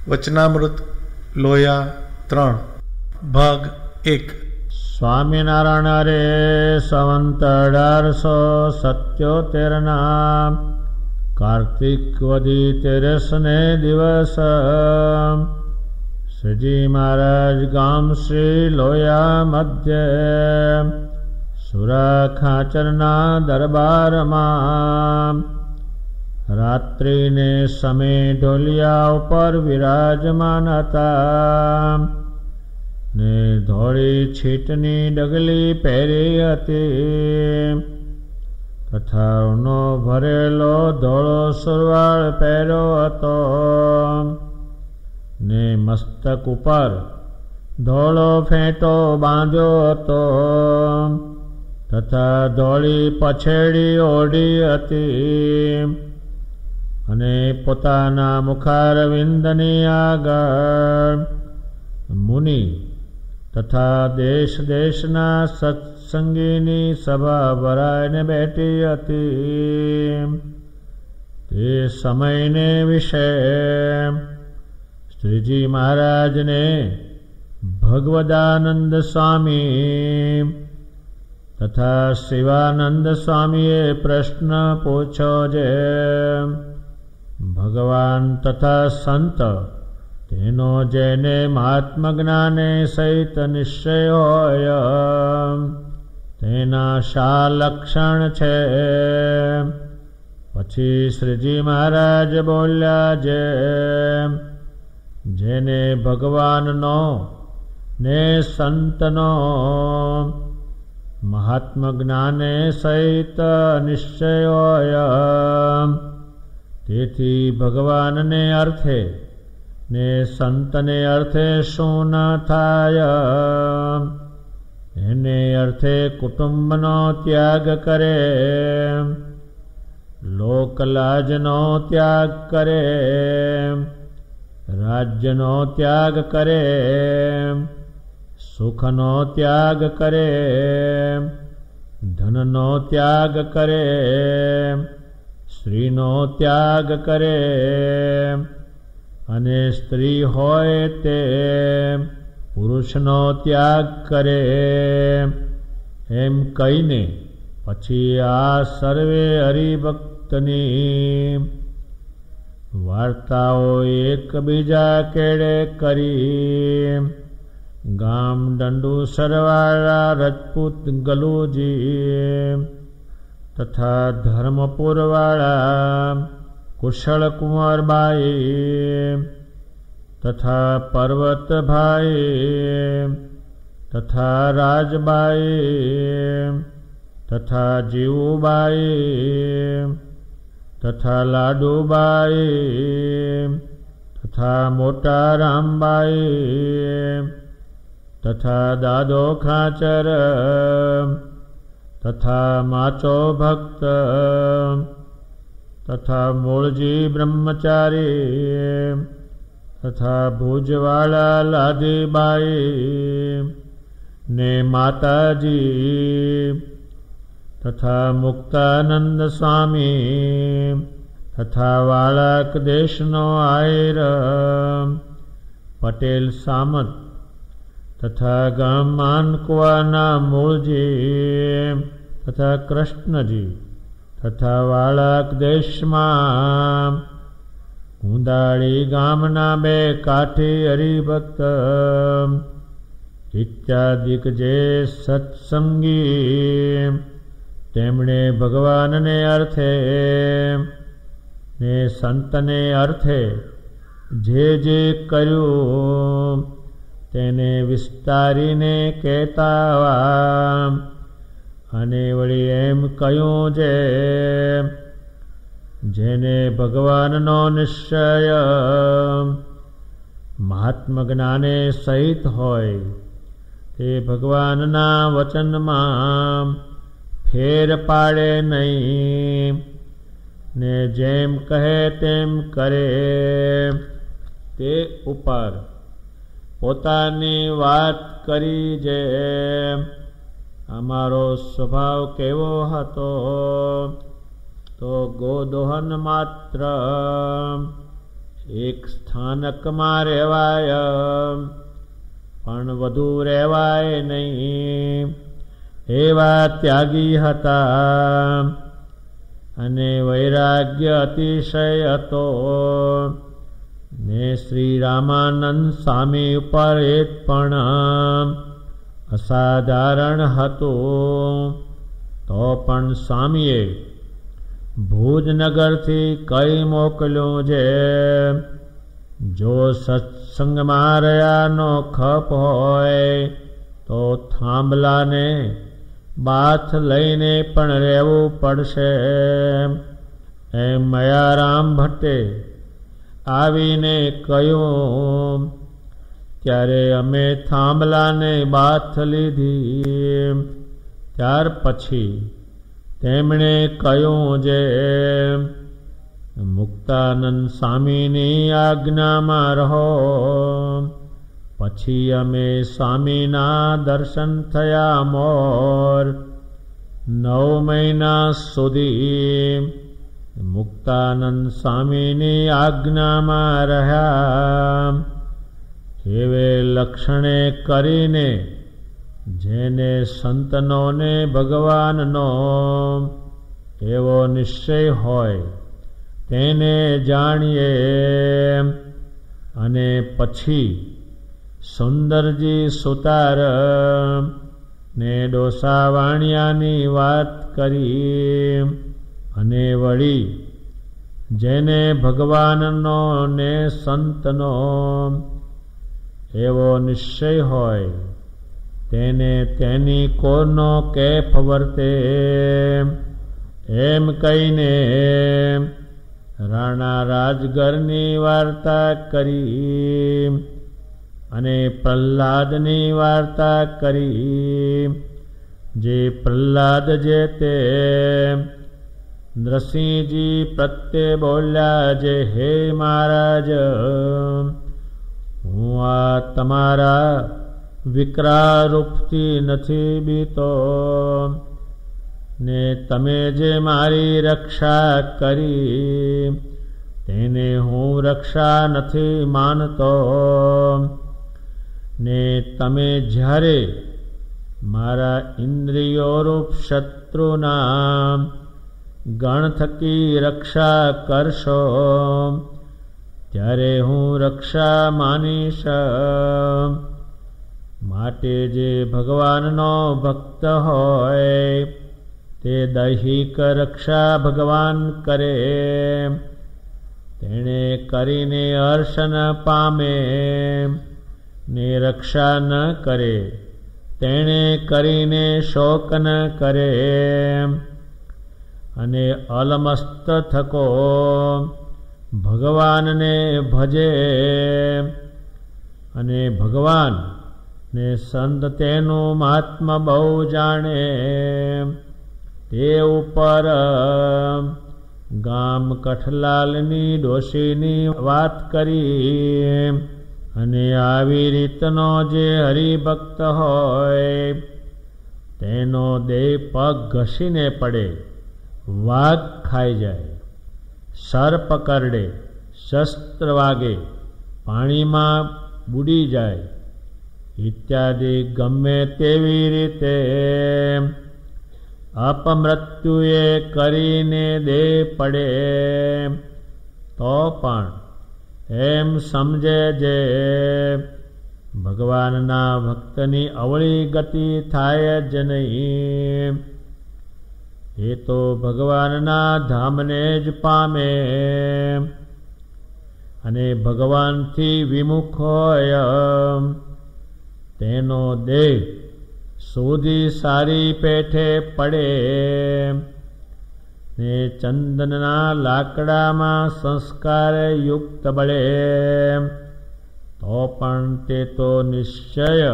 વચનામૃત લોયા 3 ભાગ 1. સ્વામિનારાયણ હરે સંવંત 1877 કાર્તિક વદી 13ને દિવસ શ્રીજી મહારાજ ગામ શ્રી લોયા મધ્ય સુરા ખાચરના દરબારમાં રાત્રિને સમય ઢોલિયા ઉપર વિરાજમાન હતા ને ધોળી છીટની ડગલી પહેરી હતી તથા ઊનો ભરેલો ધોળો સુરવાળ પહેર્યો હતો ને મસ્તક ઉપર ધોળો ફેંટો બાંધ્યો હતો તથા ધોળી પછેડી ઓઢી હતી અને પોતાના મુખારવિંદની આગળ મુનિ તથા દેશ દેશના સત્સંગીની સભા ભરાઈને બેઠી હતી. તે સમયને વિશે શ્રીજી મહારાજને ભગવદાનંદ સ્વામી તથા શિવાનંદ સ્વામીએ પ્રશ્ન પૂછ્યો છે. ભગવાન તથા સંત તેનો જેને મહાત્મ જ્ઞાને સહિત નિશ્ચય હોય તેના શા લક્ષણ છે? પછી શ્રીજી મહારાજ બોલ્યા છે, જેને ભગવાનનો ને સંતનો મહાત્મ જ્ઞાને સહિત નિશ્ચય હોય તેથી ભગવાનને અર્થે ને સંતને અર્થે શું ન થાય? એને અર્થે કુટુંબનો ત્યાગ કરે, લોકલાજનો ત્યાગ કરે, રાજ્યનો ત્યાગ કરે, સુખનો ત્યાગ કરે, ધનનો ત્યાગ કરે, સ્ત્રીનો ત્યાગ કરે અને સ્ત્રી હોય તે પુરુષનો ત્યાગ કરે એમ કહીને પછી આ સર્વે હરિભક્તની વાર્તાઓ એકબીજા કેળે કરી ગામ દંડુસરવાળા રજપૂત ગલુજી તથા ધર્મપુરવાળા કુશળ કુંવરબાઈ તથા પર્વતભાઈ તથા રાજબાઈ તથા જીવુબાઈ તથા લાડુબાઈ તથા મોટા રામબાઈ તથા દાદો ખાચર તથા માચો ભક્ત તથા મૂળજી બ્રહ્મચારી તથા ભુજવાળા લાદીબાઈ ને માતાજી તથા મુક્તાનંદ સ્વામી તથા વાળાક દેશનો આયર પટેલ સામત તથા ગામ માનકુવાના મૂળજી તથા કૃષ્ણજી તથા વાળાક દેશમાં કુંદાળી ગામના બે કાઠી હરિભક્ત ઇત્યાદિક જે સત્સંગી તેમણે ભગવાનને અર્થે ને સંતને અર્થે જે જે કર્યું તેને વિસ્તારીને કહેતા અને વળી એમ કહ્યું છે, જેને ભગવાનનો નિશ્ચય મહાત્મ જ્ઞાને સહિત હોય તે ભગવાનના વચનમાં ફેર પાડે નહીં ને જેમ કહે તેમ કરે તે ઉપર પોતાની વાત કરી જે અમારો સ્વભાવ કેવો હતો તો ગોદોહન માત્ર એક સ્થાનકમાં રહેવાય, પણ વધુ રહેવાય નહીં. એવા ત્યાગી હતા અને વૈરાગ્ય અતિશય હતો. ને શ્રી રામાનંદ સ્વામી ઉપર એક પણ અસાધારણ હતું. તો પણ સ્વામીએ ભુજનગરથી કઈ મોકલ્યું છે. જો સત્સંગમાં રહ્યાનો ખપ હોય તો થાંભલાને બાથ લઈને પણ રહેવું પડશે. એમ મયારામ ભટ્ટે આવીને કહ્યું. ત્યારે અમે થાંભલાને બાથ લીધી. ત્યાર પછી તેમણે કહ્યું જે મુક્તાનંદ સ્વામીની આજ્ઞામાં રહો. પછી અમે સ્વામીના દર્શન થયા મોર. 9 મહિના સુધી મુક્તાનંદ સ્વામીની આજ્ઞામાં રહ્યા. એવે લક્ષણે કરીને જેને સંતનોને ભગવાનનો એવો નિશ્ચય હોય તેને જાણીએ. અને પછી સુંદરજી સુતાર ને ડોસા વાણિયાની વાત કરી. અને વળી જેને ભગવાનનો ને સંતનો એવો નિશ્ચય હોય તેને તેની કોનો કેફ વર્તે. એમ કહીને રાણા રાજગરની વાર્તા કરી અને પ્રહલાદની વાર્તા કરી. જે પ્રહલાદ જે તે નરસિંહજી પ્રત્યે બોલ્યા જે હે મહારાજ, હું આ તમારા વિકરારૂપથી નથી બીતો, ને તમે જે મારી રક્ષા કરી તેને હું રક્ષા નથી માનતો. ને તમે જ્યારે મારા ઇન્દ્રિયોરૂપ શત્રુના ગણ થકી રક્ષા કરશો ત્યારે હું રક્ષા માનીશ. માટે જે ભગવાનનો ભક્ત હોય તે દૈહિક રક્ષા ભગવાન કરે. તેણે કરીને હર્ષ ન પામે, ને રક્ષા ન કરે તેણે કરીને શોક ન કરે. અને અલમસ્ત થકો ભગવાનને ભજે અને ભગવાન ને સંત તેનું મહાત્મા બહુ જાણે. તે ઉપર ગામ કઠલાલની ડોશીની વાત કરી. અને આવી રીતનો જે હરિભક્ત હોય તેનો દેહ પગ ઘસીને પડે, વાઘ ખાઈ જાય, સર્પ કરડે, શસ્ત્ર વાગે, પાણીમાં બુડી જાય ઇત્યાદિ ગમે તેવી રીતે અપમૃત્યુએ કરીને દેહ પડે તો પણ એમ સમજે જે ભગવાનના ભક્તની અવળી ગતિ થાય જ નહીં. એ તો ભગવાનના ધામને જ પામે. અને ભગવાનથી વિમુખ હોય તેનો દેહ સુધી સારી પેઠે પડે. ને ચંદનના લાકડામાં સંસ્કાર યુક્ત બળે તો પણ તે તો નિશ્ચય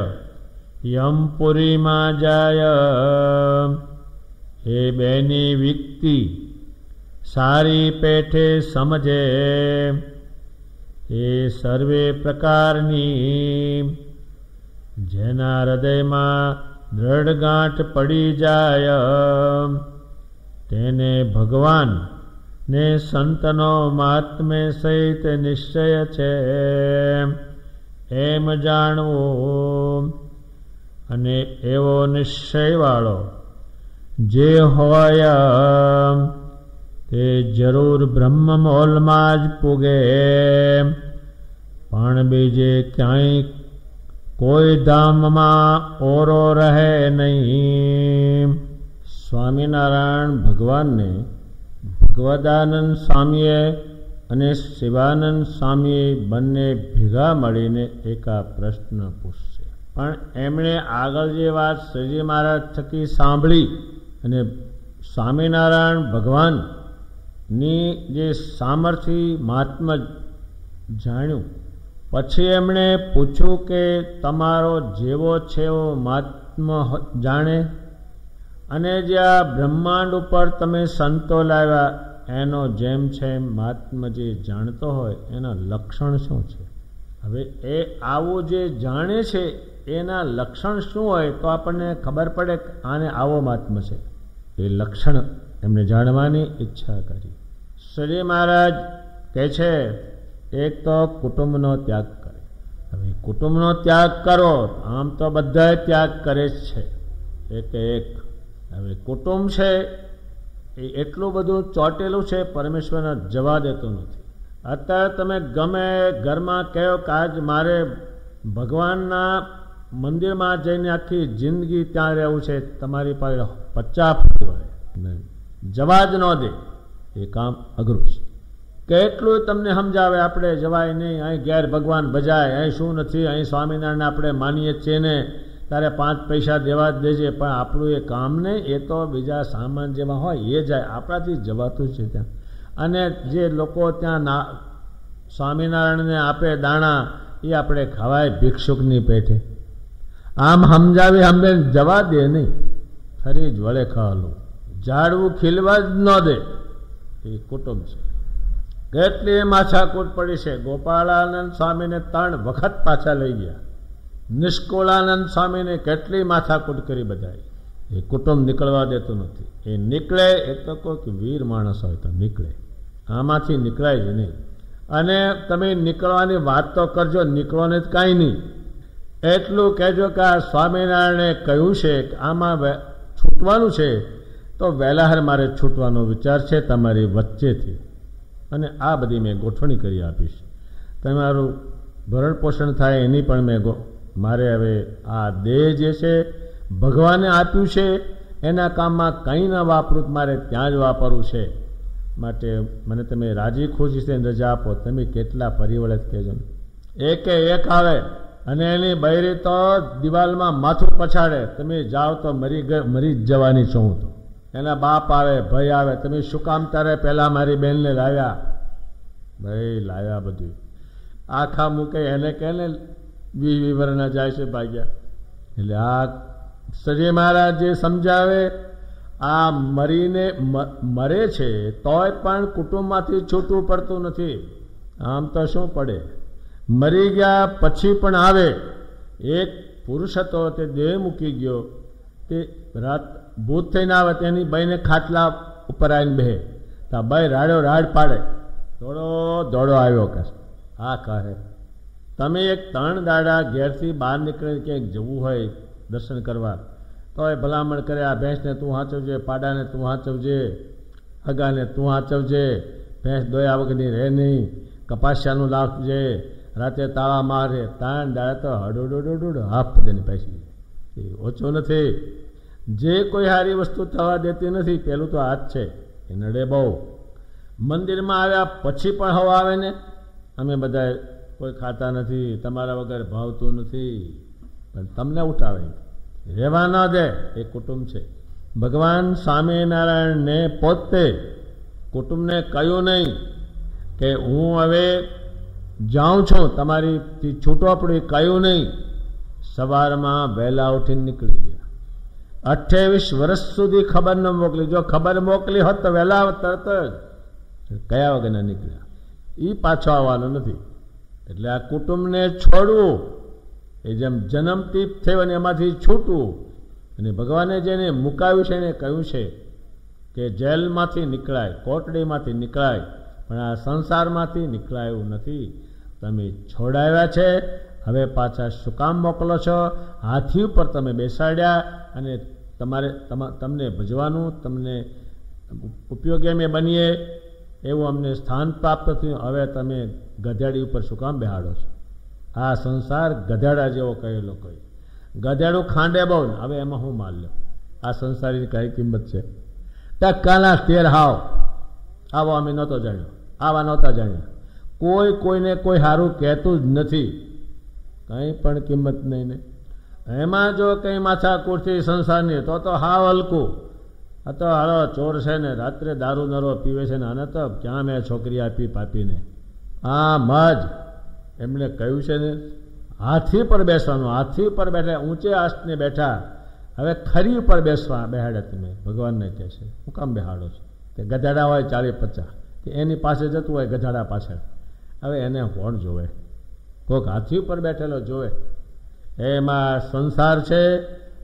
યમપુરીમાં જાય. એ બેની વિકતિ સારી પેઠે સમજે. એ સર્વે પ્રકારની જેના હૃદયમાં દ્રઢ ગાંઠ પડી જાય તેને ભગવાન ને સંતનો મહાત્મે સહિત નિશ્ચય છે એમ જાણવું. અને એવો નિશ્ચયવાળો જે હોય તે જરૂર બ્રહ્મમોલમાં જ પૂગે, પણ બીજે ક્યાંય કોઈ ધામમાં ઓરો રહે નહીં. સ્વામિનારાયણ ભગવાનને ભગવદાનંદ સ્વામીએ અને શિવાનંદ સ્વામીએ બંને ભેગા મળીને એક આ પ્રશ્ન પૂછશે. પણ એમણે આગળ જે વાત શ્રીજી મહારાજ થકી સાંભળી અને સ્વામિનારાયણ ભગવાનની જે સામર્થ્ય મહાત્મા જાણ્યું, પછી એમણે પૂછ્યું કે તમારો જેવો છે એવો મહાત્મા જાણે, અને જે આ બ્રહ્માંડ ઉપર તમે સંતો લાવ્યા એનો જેમ છે મહાત્મા જે જાણતો હોય એના લક્ષણ શું છે? હવે એ આવું જે જાણે છે એના લક્ષણ શું હોય તો આપણને ખબર પડે કે આને આવો મહાત્મા છે. એ લક્ષણ એમને જાણવાની ઈચ્છા કરી. શ્રી મહારાજ કહે છે એક તો કુટુંબનો ત્યાગ કરે. હવે કુટુંબનો ત્યાગ કરો, આમ તો બધા ત્યાગ કરે જ છે એક એક. હવે કુટુંબ છે એ એટલું બધું ચોટેલું છે, પરમેશ્વરને જવા દેતું નથી. અત્યારે તમે ગમે ઘરમાં કહો કે આજ મારે ભગવાનના મંદિરમાં જઈને આખી જિંદગી ત્યાં રહેવું છે, તમારી પાસે 50 ફૂટ વળે જવા જ ન દે. એ કામ અઘરું છે. કેટલું તમને સમજાવે આપણે જવાય નહીં, અહીં ઘેર ભગવાન ભજાય, અહીં શું નથી, અહીં સ્વામિનારાયણ આપણે માનીએ છીએ ને તારે 5 પૈસા દેવા જ દેજે, પણ આપણું એ કામ નહીં. એ તો બીજા સામાન જેવા હોય એ જાય, આપણાથી જવાતું છે ત્યાં. અને જે લોકો ત્યાં સ્વામિનારાયણને આપે દાણા એ આપણે ખવાય ભિક્ષુકની પેટે. આમ સમજાવી હમે જવા દે નહીં, ફરી જ વળે ખાવાનું. ઝાડવું ખીલવા જ ન દે. એ કુટુંબ છે. કેટલી માથાકૂટ પડી છે. ગોપાળાનંદ સ્વામીને 3 વખત પાછા લઈ ગયા. નિષ્કુળાનંદ સ્વામીને કેટલી માથાકૂટ કરી બધાએ. એ કુટુંબ નીકળવા દેતું નથી. એ નીકળે એ તો કોઈક વીર માણસ હોય તો નીકળે, આમાંથી નીકળાય જ નહીં. અને તમે નીકળવાની વાત તો કરજો, નીકળોને જ કાંઈ નહીં. એટલું કહેજો કે આ સ્વામિનારાયણે કહ્યું છે કે આમાં છૂટવાનું છે તો વહેલાહર મારે છૂટવાનો વિચાર છે તમારી વચ્ચેથી, અને આ બધી મેં ગોઠવણી કરી આપીશ. તમારું ભરણ પોષણ થાય એની પણ મેં મારે હવે આ દેહ જે છે ભગવાને આપ્યું છે એના કામમાં કંઈ ન વાપરું, મારે ત્યાં જ વાપરવું છે. માટે મને તમે રાજી ખુશી છે રજા આપો. તમે કેટલા પરિવળે કહેજો. એકે એક આવે અને એની બૈરી તો દિવાલમાં માથું પછાડે. તમે જાઓ તો મરી જ જવાની છું હું તો. એના બાપ આવે, ભાઈ આવે, તમે શું કામ તારે પહેલાં મારી બહેનને લાવ્યા? ભાઈ લાવ્યા બધું આખા મૂકે એને કહે ને 20 વર્ષના જાય છે ભાગ્યા. એટલે આ શ્રી મહારાજ જે સમજાવે, આ મરીને મરે છે તોય પણ કુટુંબમાંથી છૂટવું પડતું નથી. આમ તો શું પડે, મરી ગયા પછી પણ આવે. એક પુરુષ હતો તે દેહ મૂકી ગયો, તે રાત ભૂત થઈને આવે તેની બાઈને ખાટલા ઉપર આવીને બેહે. તો બાઈ રાડ્યો રાડ પાડે, દોડો આવ્યો કે હા કહે તમે એક 3 દાડા ઘેરથી બહાર નીકળીને ક્યાંક જવું હોય દર્શન કરવા તો એ ભલામણ કરે આ ભેંસને તું હાંચવજે, પાડાને તું હાંચવજે, અગાને તું હાંચવજે, ભેંસ દોયા વગરની રહે નહીં, કપાસિયાનું લાવજે, રાતે તાળા મારે. 3 દાડા તો હડોડોડોડ હાફ બધાની પૈસી એ ઓછો નથી. જે કોઈ સારી વસ્તુ થવા દેતી નથી. પેલું તો આ જ છે એ નડે બહુ. મંદિરમાં આવ્યા પછી પણ હવા આવે ને અમે બધા કોઈ ખાતા નથી, તમારા વગર ભાવતું નથી, પણ તમને ઉઠાવે, રહેવા ના દે. એ કુટુંબ છે. ભગવાન સ્વામિનારાયણને પોતે કુટુંબને કહ્યું નહીં કે હું હવે જાઉં છું, તમારીથી છૂટો પડી, કહ્યું નહીં. સવારમાં વહેલા ઉઠીને નીકળી ગયા. 28 વર્ષ સુધી ખબર ન મોકલી. જો ખબર મોકલી હોત તો વહેલા તરત જ કયા વગરના નીકળ્યા. એ પાછો આવવાનો નથી. એટલે આ કુટુંબને છોડવું એ જેમ જન્મથી થયો અને એમાંથી છૂટવું. અને ભગવાને જેને મુકાવ્યું છે એને કહ્યું છે કે જેલમાંથી નીકળાય, કોટડીમાંથી નીકળાય, પણ આ સંસારમાંથી નીકળાય એવું નથી. તમે છોડાવ્યા છે, હવે પાછા શું કામ મોકલો છો? હાથી ઉપર તમે બેસાડ્યા અને તમને ભજવાનું, તમને ઉપયોગી અમે બનીએ એવું અમને સ્થાન પ્રાપ્ત થયું. હવે તમે ગધેડી ઉપર શું કામ બેહાડો છો? આ સંસાર ગધેડા જેવો કહેલો કોઈ. ગધેડું ખાંડે બહુ, હવે એમાં હું માલ લો? આ સંસારની કઈ કિંમત છે? ટકાના સ્ટેર હાવ આવો અમે નહોતો જાણ્યો, આવા નહોતા જાણ્યા. કોઈને કોઈ સારું કહેતું જ નથી, કંઈ પણ કિંમત નહીં ને. એમાં જો કંઈ માથાકૂટથી સંસારની તો હાવ હલકું. આ તો હાલો ચોર છે ને, રાત્રે દારૂ નરો પીવે છે ને, આને તો ક્યાં મેં છોકરી આપી પાપીને. આમ જ એમણે કહ્યું છે ને, હાથી પર બેસવાનું. હાથી પર બેઠા, ઊંચે આસને બેઠા, હવે ખરી ઉપર બેહાડે તમે. ભગવાનને કહે છે હું કામ બેહાડો છો? તે ગધાડા હોય 40-50, કે એની પાસે જતું હોય ગધાડા પાછળ. હવે એને કોણ જોવે? કોઈક હાથી ઉપર બેઠેલો જોવે. એમાં સંસાર છે,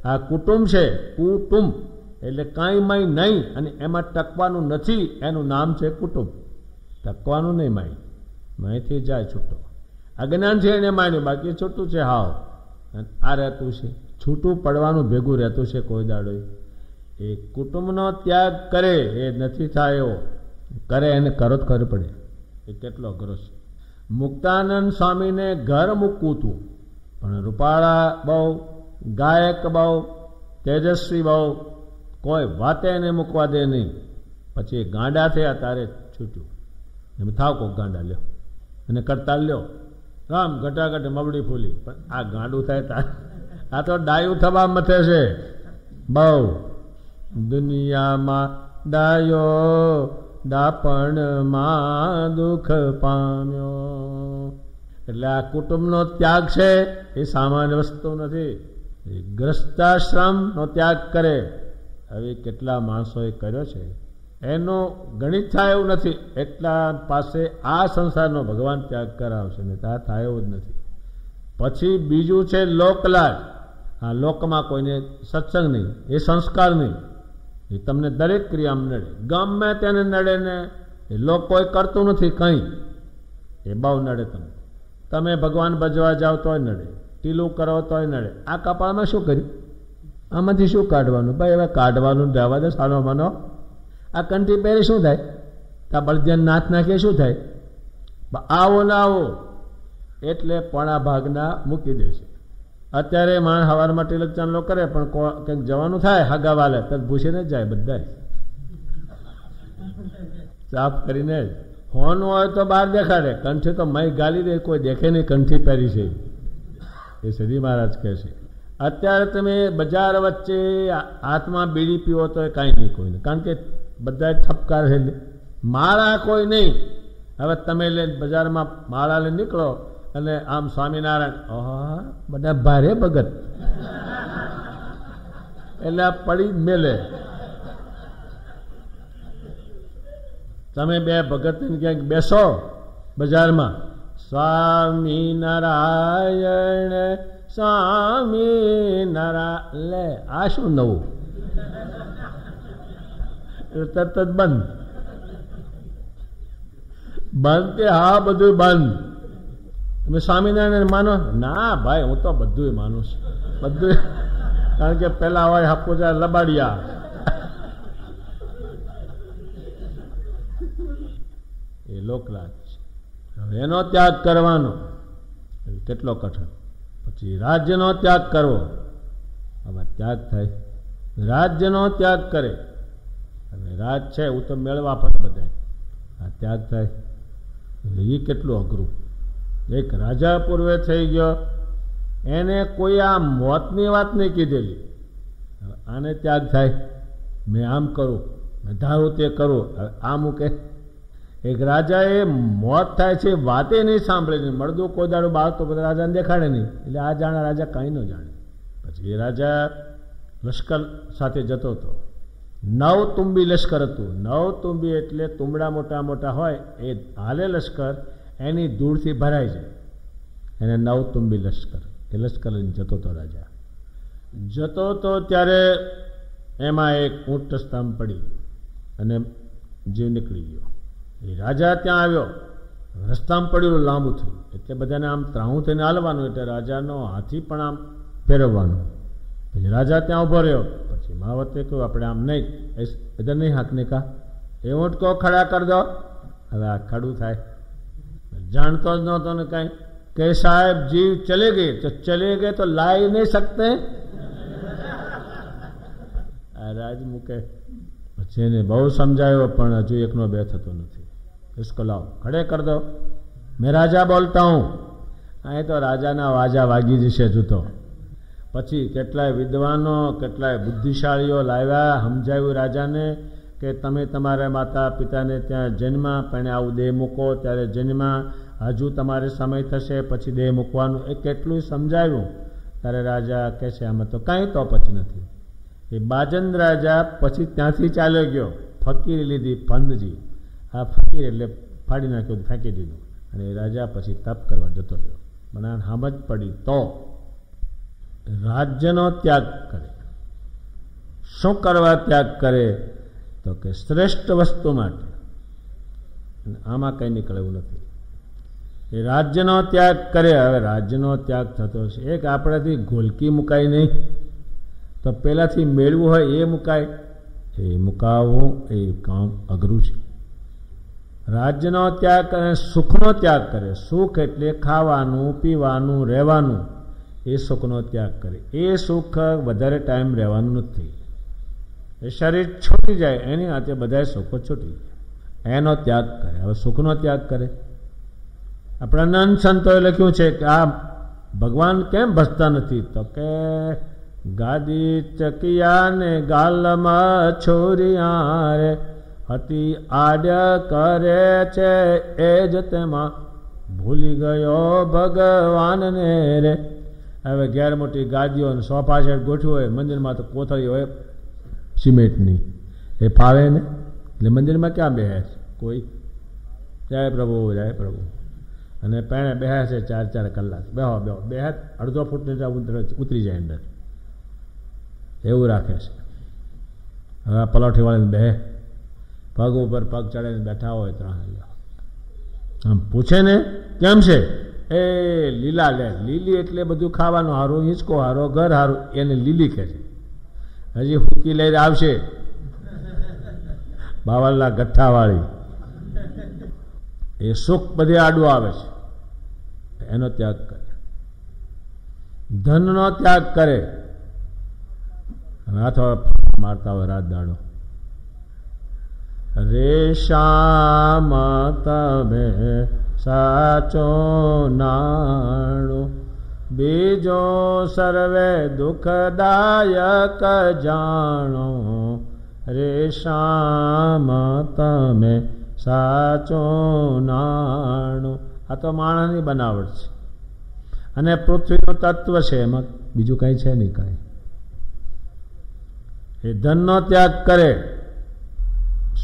આ કુટુંબ છે. કુટુંબ એટલે કાંઈ માય નહીં, અને એમાં ટકવાનું નથી. એનું નામ છે કુટુંબ. ટકવાનું નહીં માય, માયથી જાય છૂટો. અજ્ઞાનથી એને માન્યું, બાકી છૂટું છે હાવ. આ રહેતું છે, છૂટું પડવાનું ભેગું રહેતું છે કોઈ દાડો. એ કુટુંબનો ત્યાગ કરે એ નથી થાય એવો. કરે એને કરો જ ખબર પડે એ કેટલો અઘરો છે. મુક્તાનંદ સ્વામીને ઘર મૂકવું હતું, પણ રૂપાળા બહુ, ગાયક બહુ, તેજસ્વી બહુ, કોઈ વાતે એને મૂકવા દે નહીં. પછી ગાંડા થયા તારે છૂટ્યું. એમ થાવ કોક ગાંડા લ્યો અને કરતા લ્યો, રામ ઘટાઘટ મબડી ફૂલી. પણ આ ગાંડું થાય તાર, આ તો ડાયું થવા મથે છે બહુ. દુનિયામાં ડાયો ડાપણમાં દુઃખ પામ્યો. એટલે આ કુટુંબનો ત્યાગ છે એ સામાન્ય વસ્તુ નથી. ગ્રસ્તાશ્રમનો ત્યાગ કરે, હવે કેટલા માણસોએ કર્યો છે, એનો ગણિત થાય એવું નથી. એટલા પાસે આ સંસારનો ભગવાન ત્યાગ કરાવશે ને ત્યાં થાય એવું જ નથી. પછી બીજું છે લોકલાજ. આ લોકમાં કોઈને સત્સંગ નહીં, એ સંસ્કાર નહીં, એ તમને દરેક ક્રિયામાં નડે. ગમે તેને નડે ને એ લોક કોઈ કરતું નથી કંઈ, એ બહુ નડે તમને. તમે ભગવાન ભજવા જાઓ તોય નડે, ટીલું કરો તોય નડે. આ કપાળમાં શું કર્યું? આમાંથી શું કાઢવાનું? ભાઈ હવે કાઢવાનું રહેવા દે સાનો માનો. આ કંઠી પહેરી શું થાય? આ બળદિયાન નાથ નાખીએ શું થાય? આવો ના આવો એટલે પોણા ભાગના મૂકી દે છે. અત્યારે માણસ સવારમાં તિલક ચાંદલો કરે, પણ કંઈક જવાનું થાય હગાવાલે તો ભૂસીને જ જાય બધા, સાફ કરીને જ. ફોન હોય તો બહાર દેખાડે, કંઠી તો મય ગાલી દે, કોઈ દેખે નહીં કંઠી પહેરી છે એ સદી મહારાજ કહે છે. અત્યારે તમે બજાર વચ્ચે હાથમાં બીડી પીવો તો કાંઈ નહીં કોઈને, કારણ કે બધા ઠપકાર છે. માળા કોઈ નહીં. હવે તમે બજારમાં માળા લઈને નીકળો અને આમ સ્વામિનારાયણ, બધા ભારે ભગત એટલે આ પડી જ મેલે. તમે બે ભગત ક્યાંક બેસો બજારમાં, સ્વામિનારાયણ સ્વામિનારાયણ, લે આ શું નવું? તરત જ બંધ કે હા બધું બંધ. તમે સ્વામિનારાયણ માનો? ના ભાઈ હું તો બધું માનું છું, બધું. કારણ કે પેલા હોય હાપુજા લબાડિયા. એ લોકલાજ છે. હવે એનો ત્યાગ કરવાનો કેટલો કઠણ. પછી રાજ્યનો ત્યાગ કરવો. હવે ત્યાગ થાય, રાજ્યનો ત્યાગ કરે. હવે રાજ છે હું તો મેળવા પણ બધા, આ ત્યાગ થાય એ કેટલું અઘરું. એક રાજા પૂર્વે થઈ ગયો, એને કોઈ આ મોતની વાત નહીં કીધેલી, આને ત્યાગ થાય. મેં આમ કરું, મેં ધારું તે કરું, આ મૂકે. એક રાજાએ મોત થાય છે વાતે નહીં સાંભળે, મળદું કોઈ દાડો બાળ તો બધા રાજાને દેખાડે નહીં, એટલે આ જાણે રાજા કાંઈ ન જાણે. પછી એ રાજા લશ્કર સાથે જતો હતો. 9 તુંબી લશ્કર હતું. 9 તુંબી એટલે તુંબડા મોટા મોટા હોય એ હાલે લશ્કર, એની ધૂળથી ભરાઈ જાય, એને 9 તુંબી લશ્કર. એ લશ્કર લઈને જતો હતો રાજા. જતો હતો ત્યારે એમાં એક ઊંટ સ્તંભ પડી. અને જીવ નીકળી ગયો. એ રાજા ત્યાં આવ્યો, રસ્તામાં પડેલું લાંબુ થયું એટલે બધાને આમ ત્રાહું થઈને હાલવાનું, એટલે રાજાનો હાથી પણ આમ ફેરવવાનો. પછી રાજા ત્યાં ઊભો રહ્યો. પછી મહાવતે કહ્યું આપણે આમ નહીં, ઇધર નહીં હાંકને કા, એ ઊંટ કો ખડા કર દો. હવે આ ખડું થાય, જાણતો જ નહોતો ને કાંઈ કે સાહેબ જીવ ચલે ગए તો ચલે ગए તો લાઈ નહીં શકતે. આ રાજ મૂકે. પછી એને બહુ સમજાયો પણ હજુ એકનો બે થતો નથી. इसको लाओ, खड़े कर दो, मैं राजा बोलता हूँ. અહીં તો રાજાના વાજા વાગી જશે હજુ તો. પછી કેટલાય વિદ્વાનો, કેટલાય બુદ્ધિશાળીઓ લાવ્યા, સમજાવ્યું રાજાને કે તમે તમારા માતા પિતાને ત્યાં જન્મા, પણ આવું દેહ મૂકો ત્યારે જન્મા, હજુ તમારે સમય થશે પછી દેહ મૂકવાનું. એ કેટલું સમજાવ્યું. ત્યારે રાજા કહે છે આમાં તો કાંઈ તો પછી નથી. એ બાજન રાજા પછી ત્યાંથી ચાલ્યો ગયો, ફકીરી લીધી ફંદજી. આ ફકીર એટલે ફાડી નાખ્યું, ફેંકી દીધું. અને એ રાજા પછી તપ કરવા જતો રહ્યો. મને સમજ પડી તો રાજ્યનો ત્યાગ કરે. શું કરવા ત્યાગ કરે? તો કે શ્રેષ્ઠ વસ્તુ માટે. આમાં કંઈ નીકળે એવું નથી. એ રાજ્યનો ત્યાગ કરે. હવે રાજ્યનો ત્યાગ થતો છે. એક આપણાથી ગોલકી મુકાય નહીં, તો પહેલાંથી મેળવું હોય એ મુકાય. એ મુકાવવું એ કામ અઘરું છે. રાજ્યનો ત્યાગ કરે, સુખનો ત્યાગ કરે. સુખ એટલે ખાવાનું, પીવાનું, રહેવાનું. એ સુખનો ત્યાગ કરે. એ સુખ વધારે ટાઈમ રહેવાનું નથી. એ શરીર છૂટી જાય એની હાથે બધા સુખો છૂટી જાય, એનો ત્યાગ કરે. હવે સુખનો ત્યાગ કરે. આપણા નંદ સંતોએ લખ્યું છે કે આ ભગવાન કેમ ભસતા નથી? તો કે ગાદી ચકિયા ને ગાલમાં છોરિયા રે, હતી આડ્ય કરે છે એ જ તેમાં ભૂલી ગયો ભગવાનને રે. હવે ઘેર મોટી ગાદીઓ અને સોફા સેટ ગોઠવ્યું હોય, મંદિરમાં તો કોથળી હોય સિમેન્ટની, એ ફાવે ને. એટલે મંદિરમાં ક્યાં બેસે કોઈ? જય પ્રભુ, જય પ્રભુ. અને પેણે બેસે છે 4-4 કલાક. બેહો બેહો બેહે, અડધો ફૂટની ઉતરી જાય અંદર, એવું રાખે છે. હવે આ પલોઠી વાળીને બેહે, પગ ઉપર પગ ચડાવીને બેઠા હોય ત્રણ. આમ પૂછે ને કેમ છે? એ લીલા લે. લીલી એટલે બધું ખાવાનું હારું, હિંચકો હારો, ઘર હારું, એને લીલી કહે છે. હજી હુકી લઈને આવશે બાવળના ગઠ્ઠાવાળી. એ સુખ બધે આડું આવે છે, એનો ત્યાગ કરે. ધનનો ત્યાગ કરે. હાથો મારતા હોય રાત દાડો. રેશામ તમે સાચો નાણો, બીજો સર્વે દુઃખદાયક જાણો. રેશામ તમે સાચો નાણો. આ તો માણસની બનાવટ છે અને પૃથ્વીનું તત્વ છે, એમાં બીજું કંઈ છે નહીં કાંઈ. એ ધનનો ત્યાગ કરે.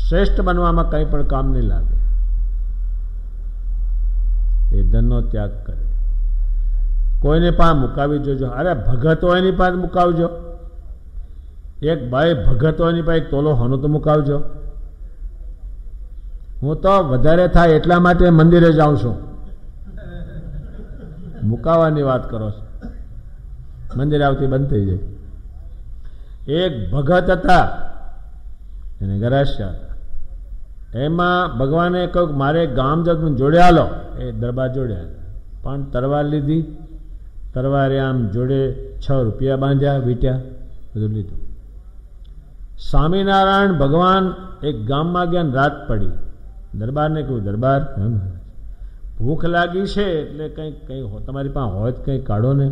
શ્રેષ્ઠ બનવામાં કંઈ પણ કામ નહીં લાગે. એ ધનનો ત્યાગ કરે. કોઈને પાસે મુકાવી જોજો. અરે ભગત હોય એની પાસે મુકાવજો. એક ભાઈ ભગત હોય એની પાસે એક તોલો હોનો તો મુકાવજો. હું તો વધારે થાય એટલા માટે મંદિરે જાઉં છું. મુકાવાની વાત કરો છો, મંદિરે આવતી બંધ થઈ જાય. એક ભગત હતા, એને ગરાસ્યા હતા. એમાં ભગવાને કહ્યું મારે ગામ જતું જોડે હાલો. એ દરબાર જોડે પણ તરવાર લીધી. તરવારે આમ જોડે 6 રૂપિયા બાંધ્યા, વીટ્યા, બધું લીધું. સ્વામિનારાયણ ભગવાન એક ગામમાં ગયા, રાત પડી. દરબારને કહ્યું દરબાર ભૂખ લાગી છે એટલે કંઈ તમારી પાસે હોય તો કંઈ કાઢો ને.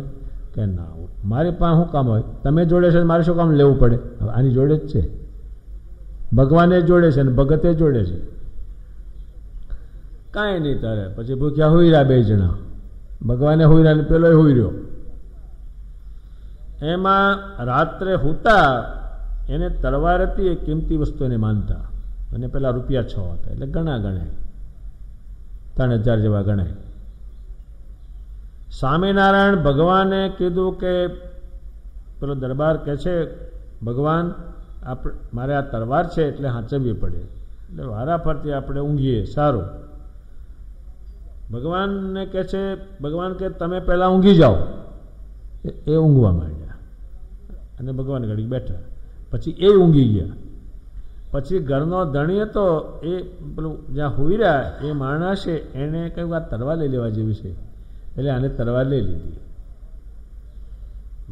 કે ના, મારી પાસે શું કામ હોય? તમે જોડે છે મારે શું કામ લેવું પડે? આની જોડે જ છે. ભગવાને જોડે છે ને ભગતે જોડે છે. કાંઈ નહીં તારે. પછી ભૂખ્યા હોઈ રહ્યા 2 જણા. ભગવાને હોઈ રહ્યા ને પેલો હોઈ રહ્યો. એમાં રાત્રે હુતા એને તલવાર હતી, એ કિંમતી વસ્તુ એને માનતા. અને પેલા રૂપિયા 6 હતા એટલે ઘણા ગણાય, 3000 જેવા ગણાય. સ્વામિનારાયણ ભગવાને કીધું કે પેલો દરબાર કહે છે ભગવાન મારે આ તરવાર છે એટલે હાંચવવી પડે, એટલે વારા ફરતી આપણે ઊંઘીએ, સારું. ભગવાનને કહે છે, ભગવાન કે તમે પહેલાં ઊંઘી જાઓ. એ ઊંઘવા માંડ્યા અને ભગવાન ઘડીક બેઠા, પછી એ ઊંઘી ગયા. પછી ઘરનો ધણી હતો એ પેલું જ્યાં હોઈ રહ્યા એ માણસે એને કહ્યું આ તરવાર લઈ લેવા જેવી છે, એટલે આને તરવાર લઈ લીધી.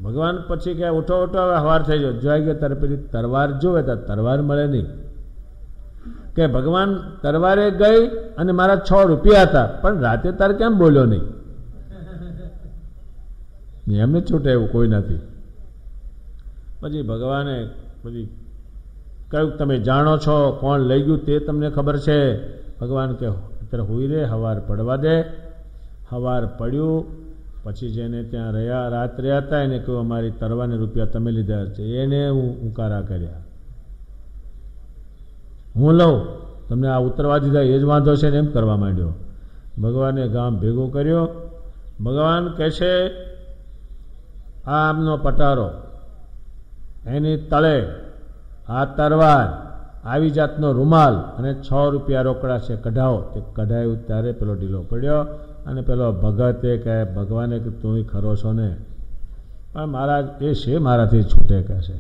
ભગવાન પછી કે ઉઠો ઉઠો હવે હવાર થઈ ગયો, જોઈ ગયો ત્યારે પેલી તરવાર જોવે તો તરવાર મળે નહીં. કે ભગવાન તરવારે ગઈ અને મારા 6 રૂપિયા હતા, પણ રાતે તાર કેમ બોલ્યો નહીં? એમને છૂટે એવું કોઈ નથી. પછી ભગવાને પછી કહ્યું તમે જાણો છો કોણ લઈ ગયું તે તમને ખબર છે? ભગવાન કે અત્યારે હોઈ રે, હવાર પડવા દે. હવાર પડ્યું પછી જેને ત્યાં રહ્યા રાત રહ્યા હતા એને કહ્યું અમારી તરવાને રૂપિયા તમે લીધા છે. એને ઉકારા કર્યા, હું લઉં, તમને આ ઉતરવા દીધા એ જ વાંધો છે ને એમ કરવા માંડ્યો. ભગવાને ગામ ભેગું કર્યો. ભગવાન કહે છે આ આમનો પટારો, એની તળે આ તરવાર, આવી જાતનો રૂમાલ અને 6 રૂપિયા રોકડા છે, કઢાવો. તે કઢાયું ત્યારે પેલો ઢીલો પડ્યો અને પેલો ભગતે કહે ભગવાને કે તું ખરો છો ને? પણ મહારાજ એ છે મારાથી છૂટે કહે છે.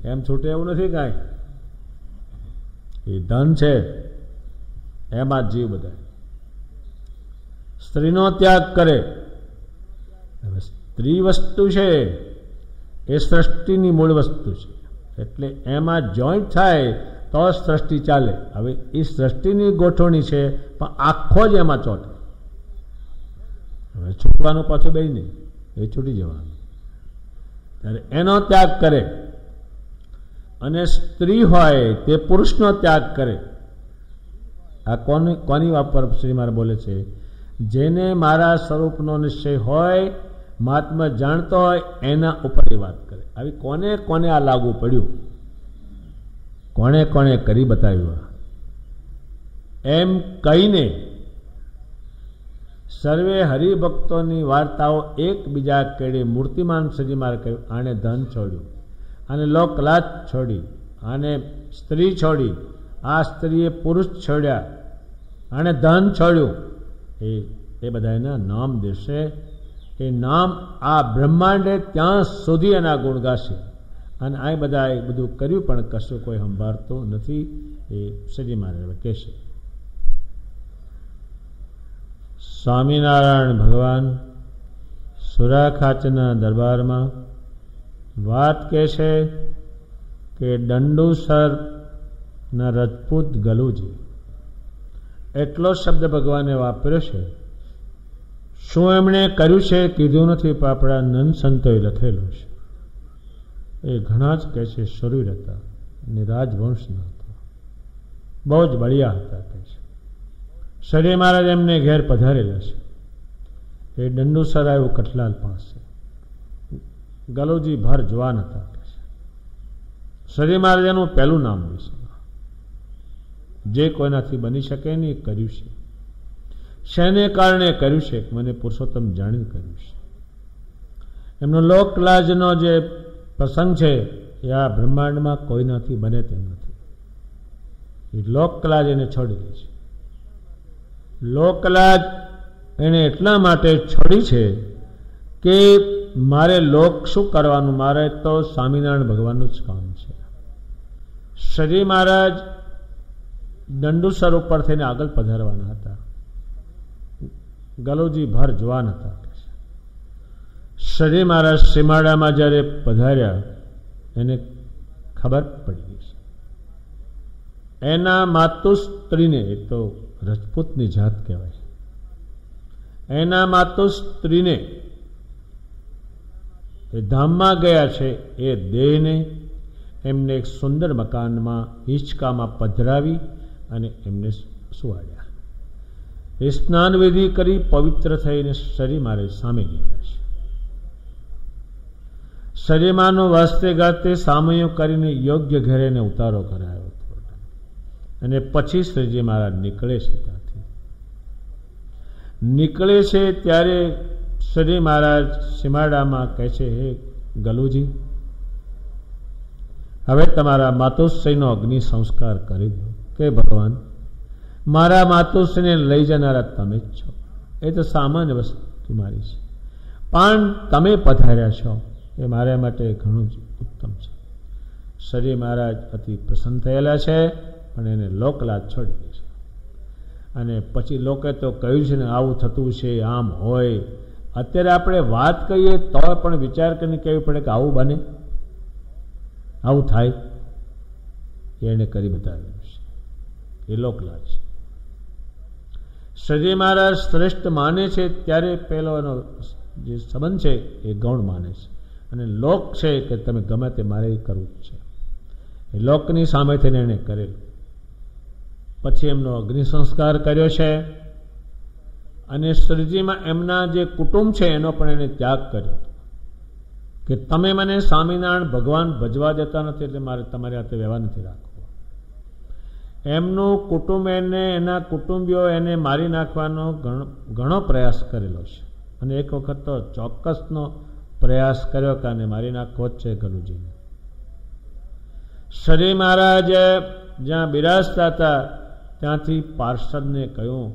એમ છૂટે એવું નથી કાંઈ, એ ધન છે એમાં જ જીવ બધા. સ્ત્રીનો ત્યાગ કરે, સ્ત્રી વસ્તુ છે એ સૃષ્ટિની મૂળ વસ્તુ છે, એટલે એમાં જોઈન્ટ થાય તો સૃષ્ટિ ચાલે. હવે એ સૃષ્ટિની ગોઠવણી છે પણ આખો જ એમાં ચોટે. હવે છૂટવાનું પાછું બે નહીં, એ છૂટી જવાનું. ત્યારે એનો ત્યાગ કરે. અને સ્ત્રી હોય તે પુરુષનો ત્યાગ કરે. આ કોની વાપર શ્રી મારે બોલે છે? જેને મારા સ્વરૂપનો નિશ્ચય હોય, મહાત્મા જાણતો હોય એના ઉપર એ વાત કરે. આવી કોને કોને આ લાગુ પડ્યું, કોણે કોણે કરી બતાવ્યું? એમ કહીને સર્વે હરિભક્તોની વાર્તાઓ એકબીજા કેળે મૂર્તિમાન શ્રીજી મારે કહ્યું આણે ધન છોડ્યું, આને લોકલાજ છોડી, આને સ્ત્રી છોડી, આ સ્ત્રીએ પુરુષ છોડ્યા, આણે ધન છોડ્યું. એ બધા એના નામ દેશે. એ નામ આ બ્રહ્માંડે ત્યાં સુધી એના ગુણ ગાશે. અને આ બધા એ બધું કર્યું પણ કશું કોઈ સંભાળતો નથી, એ શ્રીજી મહારાજ કહેશે. સ્વામિનારાયણ ભગવાન સુરાખાચના દરબારમાં વાત કહે છે કે દંડુસરના રજપૂત ગલુજી, એટલો શબ્દ ભગવાને વાપર્યો છે. શું એમણે કર્યું છે કીધું નથી, પણ આપણા નંદ સંતોએ લખેલું છે. એ ઘણા જ કહે છે શરીર હતા અને રાજવંશના હતા, બહુ જ બળિયા હતા કહે છે. શ્રી મહારાજ એમને ઘેર પધારેલા છે. એ દંડુસર આવ્યું કઠલાલ પાસે. ગલુજી ભર જવાન હતા કહે છે. શ્રી મહારાજ એનું પહેલું નામ છે, જે કોઈનાથી બની શકે નહીં એ કર્યું છે. શેને કારણે કર્યું છે? મને પુરુષોત્તમ જાણીને કર્યું છે. એમનો લોકલાજનો જે પ્રસંગ છે એ આ બ્રહ્માંડમાં કોઈનાથી બને તેમ નથી. એ લોકલાજ એને છોડી દે છે. લોકલાજ એને એટલા માટે છોડી છે કે મારે લોક શું કરવાનું, મારે તો સ્વામિનારાયણ ભગવાનનું જ કામ છે. શ્રી મહારાજ દંડુસર ઉપર થઈને આગળ પધારવાના હતા. ગલુજી ભર જવાન હતા. શ્રી મહારાજ સીમાડામાં જ્યારે પધાર્યા એને ખબર પડી ગઈ છે. એના માતુશ્રીને, એ તો રજપૂતની જાત કહેવાય, એના માતુશ્રીને એ ધામમાં ગયા છે. એ દેહને એમને એક સુંદર મકાનમાં હિંચકામાં પધરાવી અને એમને સુવાડ્યા. એ સ્નાન વિધિ કરી પવિત્ર થઈને શ્રી મહારાજ સામે ગયેલા છે. શરીરમાંનો વાસ્તે ગાતે સામયો કરીને યોગ્ય ઘરેને ઉતારો કરાયો હતો. અને પછી શ્રીજી મહારાજ નીકળે છે. ત્યાંથી નીકળે છે ત્યારે શ્રી મહારાજ સીમાડામાં કહે છે, હે ગલુજી, હવે તમારા માતુશ્રીનો અગ્નિ સંસ્કાર કરી દો. કે ભગવાન, મારા માતુશ્રીને લઈ જનારા તમે જ છો. એ તો સામાન્ય વસ્તુ મારી છે, પણ તમે પધાર્યા છો એ મારા માટે ઘણું જ ઉત્તમ છે. શ્રી મહારાજ અતિ પ્રસન્ન થયેલા છે, પણ એને લોકલાજ છોડી દે છે. અને પછી લોકે તો કહ્યું છે ને આવું થતું છે, આમ હોય. અત્યારે આપણે વાત કહીએ તો પણ વિચાર કરીને કહેવું પડે કે આવું બને, આવું થાય. એને કરી બતાવ્યું છે, એ લોકલાજ છે. શ્રીજી મહારાજ શ્રેષ્ઠ માને છે ત્યારે પેલો એનો જે સંબંધ છે એ ગૌણ માને છે, અને લોક છે કે તમે ગમે તે મારે કરવું જ છે. એ લોકની સામે થઈને એને કરેલું. પછી એમનો અગ્નિ સંસ્કાર કર્યો છે, અને શ્રીજીમાં એમના જે કુટુંબ છે એનો પણ એને ત્યાગ કર્યો કે તમે મને સ્વામિનારાયણ ભગવાન ભજવા દેતા નથી, એટલે મારે તમારી હાથે વ્યવહાર નથી રાખવો. એમનું કુટુંબ એના કુટુંબીઓ એને મારી નાખવાનો ઘણો પ્રયાસ કરેલો છે, અને એક વખત તો ચોક્કસનો પ્રયાસ કર્યો કે આને મારી નાખવો જ છે ગલુજીને. શ્રી મહારાજ જ્યાં બિરાજતા હતા ત્યાંથી પાર્ષદને કહ્યું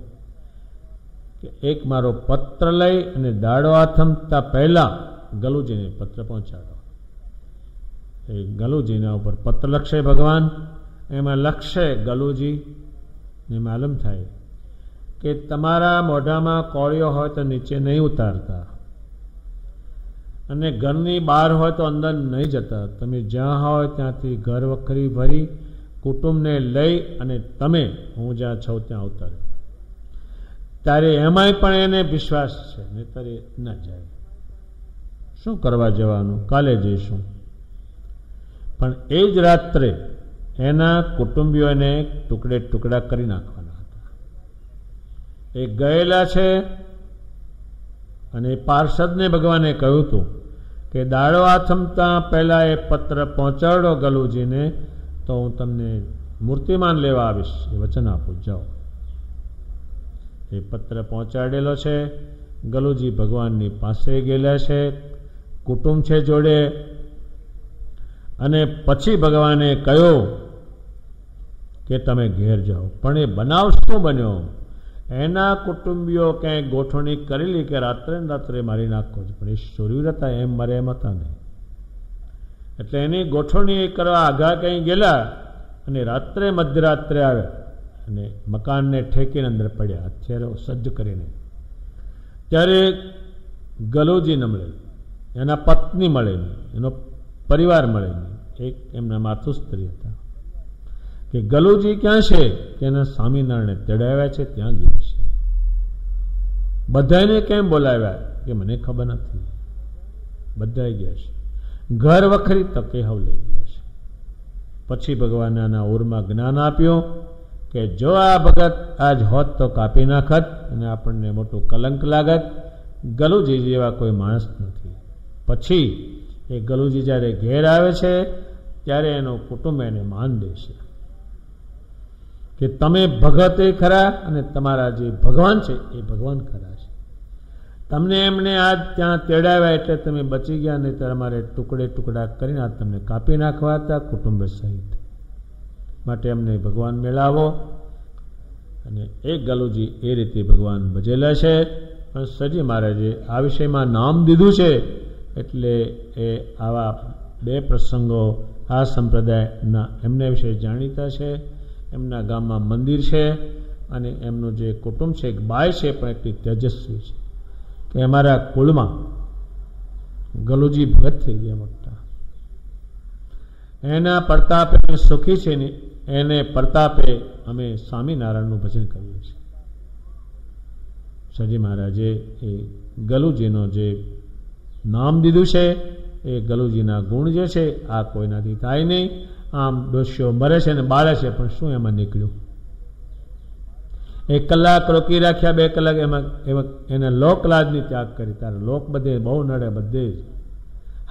કે એક મારો પત્ર લઈ અને દાડો આથમતા પહેલા ગલુજીને પત્ર પહોંચાડો. એ ગલુજીના ઉપર પત્ર લખશે ભગવાન, એમાં લખશે ગલુજીને માલુમ થાય કે તમારા મોઢામાં કોળીઓ હોય તો નીચે નહીં ઉતારતા, અને ઘરની બહાર હોય તો અંદર નહીં જતા. તમે જ્યાં હોય ત્યાંથી ઘર વખરી ભરી કુટુંબને લઈ અને તમે હું જ્યાં છું ત્યાં ઉતારે. ત્યારે એમાંય પણ એને વિશ્વાસ છે, નહીતર એ ન જાય. શું કરવા જવાનું, કાલે જઈશું. પણ એ જ રાત્રે એના કુટુંબીઓને ટુકડે ટુકડા કરી નાખવાના હતા. એ ગયેલા છે, અને પાર્ષદને ભગવાને કહ્યું હતું કે દાડો આથમતા પહેલા એ પત્ર પહોંચાડો ગલુજીને, તો હું તમને મૂર્તિમાન લેવા આવીશ, એ વચન આપું, જાઓ. એ પત્ર પહોંચાડેલો છે. ગલુજી ભગવાનની પાસે ગયેલા છે, કુટુંબ છે જોડે. અને પછી ભગવાને કહ્યું કે તમે ઘેર જાઓ. પણ એ બનાવ શું બન્યો, એના કુટુંબીઓ ક્યાંય ગોઠવણી કરેલી કે રાત્રે ને રાત્રે મારી નાખો છો, પણ એ શૂરવીર હતા, એમ મારે એમ હતા નહીં. એટલે એની ગોઠવણી કરવા આઘા કંઈ ગયેલા, અને રાત્રે મધ્યરાત્રે આવ્યા અને મકાનને ઠેકીને અંદર પડ્યા, હથિયારો સજ્જ કરીને. ત્યારે ગલુજી ન મળે, એના પત્ની મળે નહીં, એનો પરિવાર મળે નહીં. એક એમના માતુશ્રી હતા કે ગલુજી ક્યાં છે, કે એના સ્વામિનારાયણે તેડાવ્યા છે, ત્યાં ગયા છે. બધાને કેમ બોલાવ્યા કે મને ખબર નથી, બધા ગયા છે. ઘર વખરી તકે હવ લઈ ગયા છે. પછી ભગવાને આના ઉરમાં જ્ઞાન આપ્યું કે જો આ ભગત આજ હોત તો કાપી નાખત, અને આપણને મોટું કલંક લાગત. ગલુજી જેવા કોઈ માણસ નથી. પછી એ ગલુજી જ્યારે ઘેર આવે છે ત્યારે એનો કુટુંબ એને માન દેશે કે તમે ભગત એ ખરા, અને તમારા જે ભગવાન છે એ ભગવાન ખરા છે. તમને એમને આજ ત્યાં તેડાવ્યા એટલે તમે બચી ગયા, નહીં તમારે ટુકડે ટુકડા કરીને આ તમને કાપી નાખવા હતા, કુટુંબ સહિત. માટે અમને ભગવાન મેળાવો. અને એ ગલુજી એ રીતે ભગવાન ભજેલા છે. પણ શ્રીજી મહારાજે આ વિષયમાં નામ દીધું છે, એટલે એ આવા બે પ્રસંગો આ સંપ્રદાયના એમના વિશે જાણીતા છે. એમના ગામમાં મંદિર છે, અને એમનું જે કુટુંબ છે, એક બાઈ છે પણ એટલી તેજસ્વી છે કે અમારા કુળમાં ગલુજી ભગત થઈ ગયા મોટા. એના પ્રતાપે સુખી છે ને એને પ્રતાપે અમે સ્વામિનારાયણનું ભજન કરીએ છીએ. શ્રીજી મહારાજે એ ગલુજીનો જે નામ દીધું છે, એ ગલુજીના ગુણ જે છે આ કોઈનાથી થાય નહીં. આમ દોષીઓ મરે છે ને બાળે છે, પણ શું એમાં નીકળ્યું? 1 કલાક રોકી રાખ્યા, 2 કલાક એમાં એને લોકલાજની ત્યાગ કરી. તારે લોક બધે બહુ નડે, બધે જ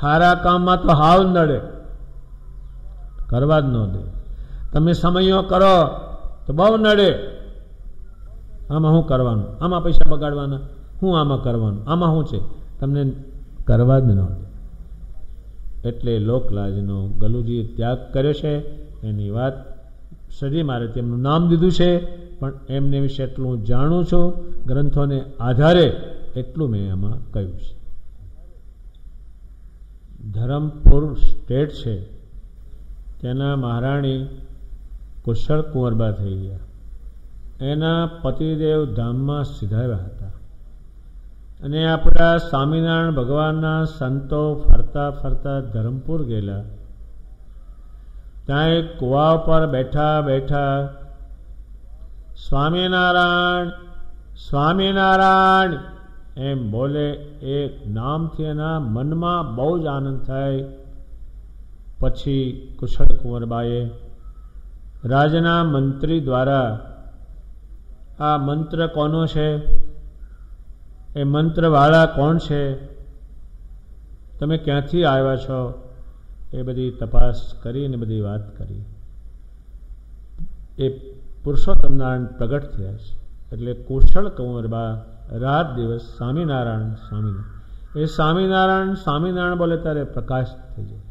સારા કામમાં તો હાવ નડે, કરવા જ ન દે. તમે સમયો કરો તો બહુ નડે. આમાં શું કરવાનું, આમાં પૈસા બગાડવાના, શું આમાં કરવાનું, આમાં શું છે, તમને કરવા જ ન દે. એટલે લોકલાજનો ગલુજીએ ત્યાગ કર્યો છે એની વાત શ્રીજી મહારાજે તેમનું નામ દીધું છે, પણ એમને વિશે એટલું જાણું છું, ગ્રંથોને આધારે એટલું મેં એમાં કહ્યું છે. ધરમપુર સ્ટેટ છે તેના મહારાણી કુશળ કુંવરબા થઈ ગયા. એના પતિદેવ ધામમાં સિધાવ્યા હતા અને આપણા સ્વામિનારાયણ ભગવાનના સંતો ફરતા ફરતા ધરમપુર ગયેલા. ત્યાં એક કુવા પર બેઠા બેઠા સ્વામિનારાયણ સ્વામિનારાયણ એમ બોલે. એક નામથી એના મનમાં બહુ જ આનંદ થાય. પછી કુશળ કુંવરબાએ રાજના મંત્રી દ્વારા આ મંત્ર કોનો છે, એ મંત્રવાળા કોણ છે, તમે ક્યાંથી આવ્યા છો, એ બધી તપાસ કરી અને બધી વાત કરી. એ પુરુષોત્તમ નારાયણ પ્રગટ થયા છે. એટલે કુશળ કુંવરબા રાત દિવસ સ્વામિનારાયણ સ્વામિનારાયણ, એ સ્વામિનારાયણ સ્વામિનારાયણ બોલે ત્યારે પ્રકાશ થઈ જાય.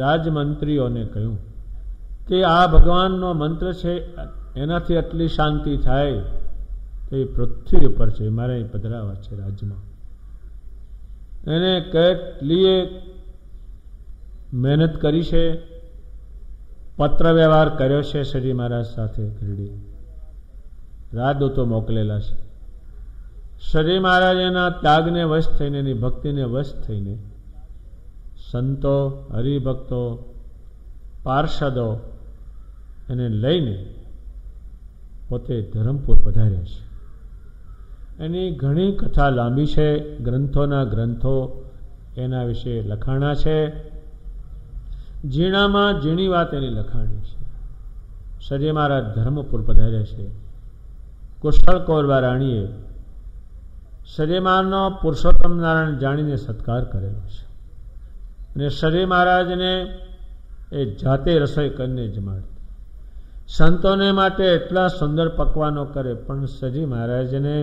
રાજમંત્રીઓને કહ્યું કે આ ભગવાનનો મંત્ર છે, એનાથી આટલી શાંતિ થાય તો એ પૃથ્વી ઉપર છે, મારે અહીં પધરાવા છે રાજ્યમાં. એને કેટલીએ મહેનત કરી છે, પત્ર વ્યવહાર કર્યો છે શ્રીજી મહારાજ સાથે, રાજદૂતો મોકલેલા છે. શ્રીજી મહારાજ એના ત્યાગને વશ થઈને, એની ભક્તિને વશ થઈને સંતો, હરિભક્તો, પાર્ષદો એને લઈને પોતે ધરમપુર પધાર્યા છે. એની ઘણી કથા લાંબી છે, ગ્રંથોના ગ્રંથો એના વિશે લખાણા છે. ઝીણામાં ઝીણી વાત એની લખાણી છે. શ્રીજી મહારાજ ધર્મપુર પધાર્યા છે. કુશળ કુંવરબા રાણીએ શ્રીજી મહારાજનો પુરુષોત્તમ નારાયણ જાણીને સત્કાર કરેલો છે અને શ્રીજી મહારાજને એ જાતે રસોઈ કરીને જમાડતા. સંતોને માટે એટલા સુંદર પકવાનો કરે, પણ શ્રીજી મહારાજને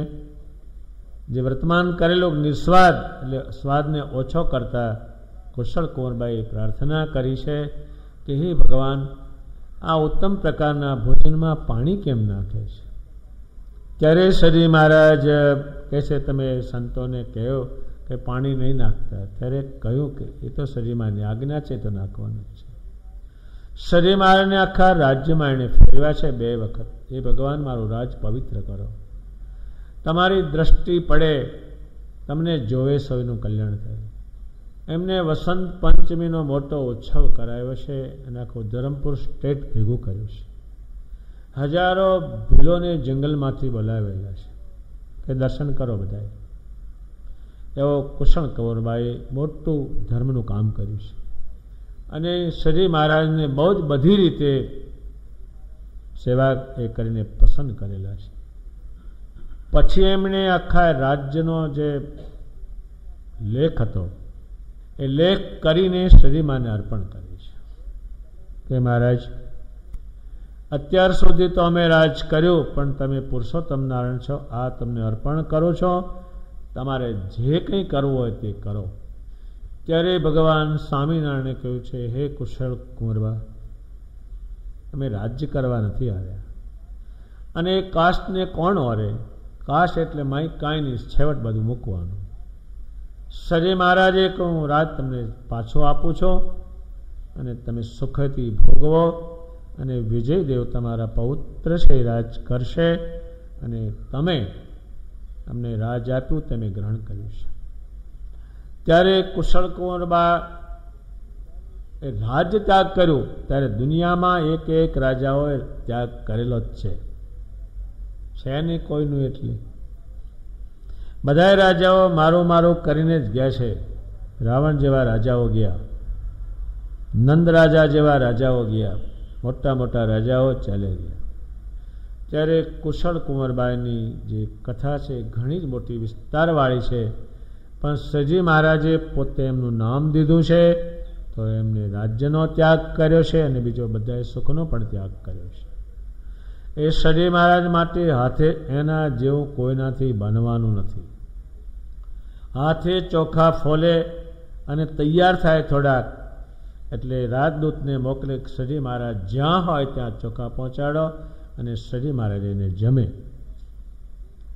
જે વર્તમાન કરેલું નિસ્વાદ એટલે સ્વાદને ઓછો કરતા કુશળ કુંવરબાએ પ્રાર્થના કરી છે કે હે ભગવાન, આ ઉત્તમ પ્રકારના ભોજનમાં પાણી કેમ નાખે છે? ત્યારે શ્રીજી મહારાજ કહે છે તમે સંતોને કહો કે પાણી નહીં નાખતા. ત્યારે કહ્યું કે એ તો શ્રીજી મહારાજની આજ્ઞા છે તો નાખવાનું છે. શ્રીજી મહારાજને આખા રાજ્યમાં એણે ફેરવ્યા છે 2 વખત. એ ભગવાન મારું રાજ પવિત્ર કરો, તમારી દ્રષ્ટિ પડે, તમને જોવે સૌનું કલ્યાણ થાય. એમને વસંત પંચમીનો મોટો ઉત્સવ કરાયો છે અને આખું ધરમપુર સ્ટેટ ભેગું કર્યું છે. હજારો ભીલોને જંગલમાંથી બોલાવેલા છે કે દર્શન કરો બધાએ. એવો કુશળ કુંવરબાએ મોટું ધર્મનું કામ કર્યું છે અને શ્રીજી મહારાજને બહુ જ બધી રીતે સેવા એ કરીને પસંદ કરેલા છે. પછી એમણે આખા રાજ્યનો જે લેખ હતો એ લેખ કરીને શ્રીજી મહારાજને અર્પણ કર્યું છે કે મહારાજ, અત્યાર સુધી તો અમે રાજ કર્યું, પણ તમે પુરુષોત્તમ નારાયણ છો, આ તમને અર્પણ કરો છો, તમારે જે કંઈ કરવું હોય તે કરો. ત્યારે ભગવાન સ્વામિનારાયણે કહ્યું છે, હે કુશળ કુંવરબા, અમે રાજ્ય કરવા નથી આવ્યા. અને એ કાસ્ટને કોણ ઓરે? કાસ્ટ એટલે માય કાંઈ નહીં, છેવટ બધું મૂકવાનું. શ્રીજી મહારાજે કહું, રાજ તમને પાછો આપું છો અને તમે સુખથી ભોગવો, અને વિજયદેવ તમારા પૌત્ર છે રાજ કરશે, અને તમે અમને રાજ આપ્યું તમે ગ્રહણ કર્યું છે. ત્યારે કુશળ કુંવરબા એ રાજ્ય ત્યાગ કર્યું. ત્યારે દુનિયામાં એક એક રાજાઓએ ત્યાગ કરેલો જ છે નહીં કોઈનું. એટલે બધા રાજાઓ મારું મારું કરીને જ ગયા છે. રાવણ જેવા રાજાઓ ગયા, નંદ રાજા જેવા રાજાઓ ગયા, મોટા મોટા રાજાઓ ચાલે ગયા. ત્યારે કુશળ કુંવરબાઈની જે કથા છે ઘણી જ મોટી વિસ્તારવાળી છે, પણ શ્રીજી મહારાજે પોતે એમનું નામ દીધું છે તો એમને રાજ્યનો ત્યાગ કર્યો છે અને બીજો બધાએ સુખનો પણ ત્યાગ કર્યો છે. એ શ્રીજી મહારાજ માટે હાથે એના જેવું કોઈનાથી બનવાનું નથી. હાથે ચોખા ફોલે અને તૈયાર થાય થોડાક એટલે રાજદૂતને મોકલે, શ્રીજી મહારાજ જ્યાં હોય ત્યાં ચોખા પહોંચાડો અને શ્રીજી મહારાજ એને જમે.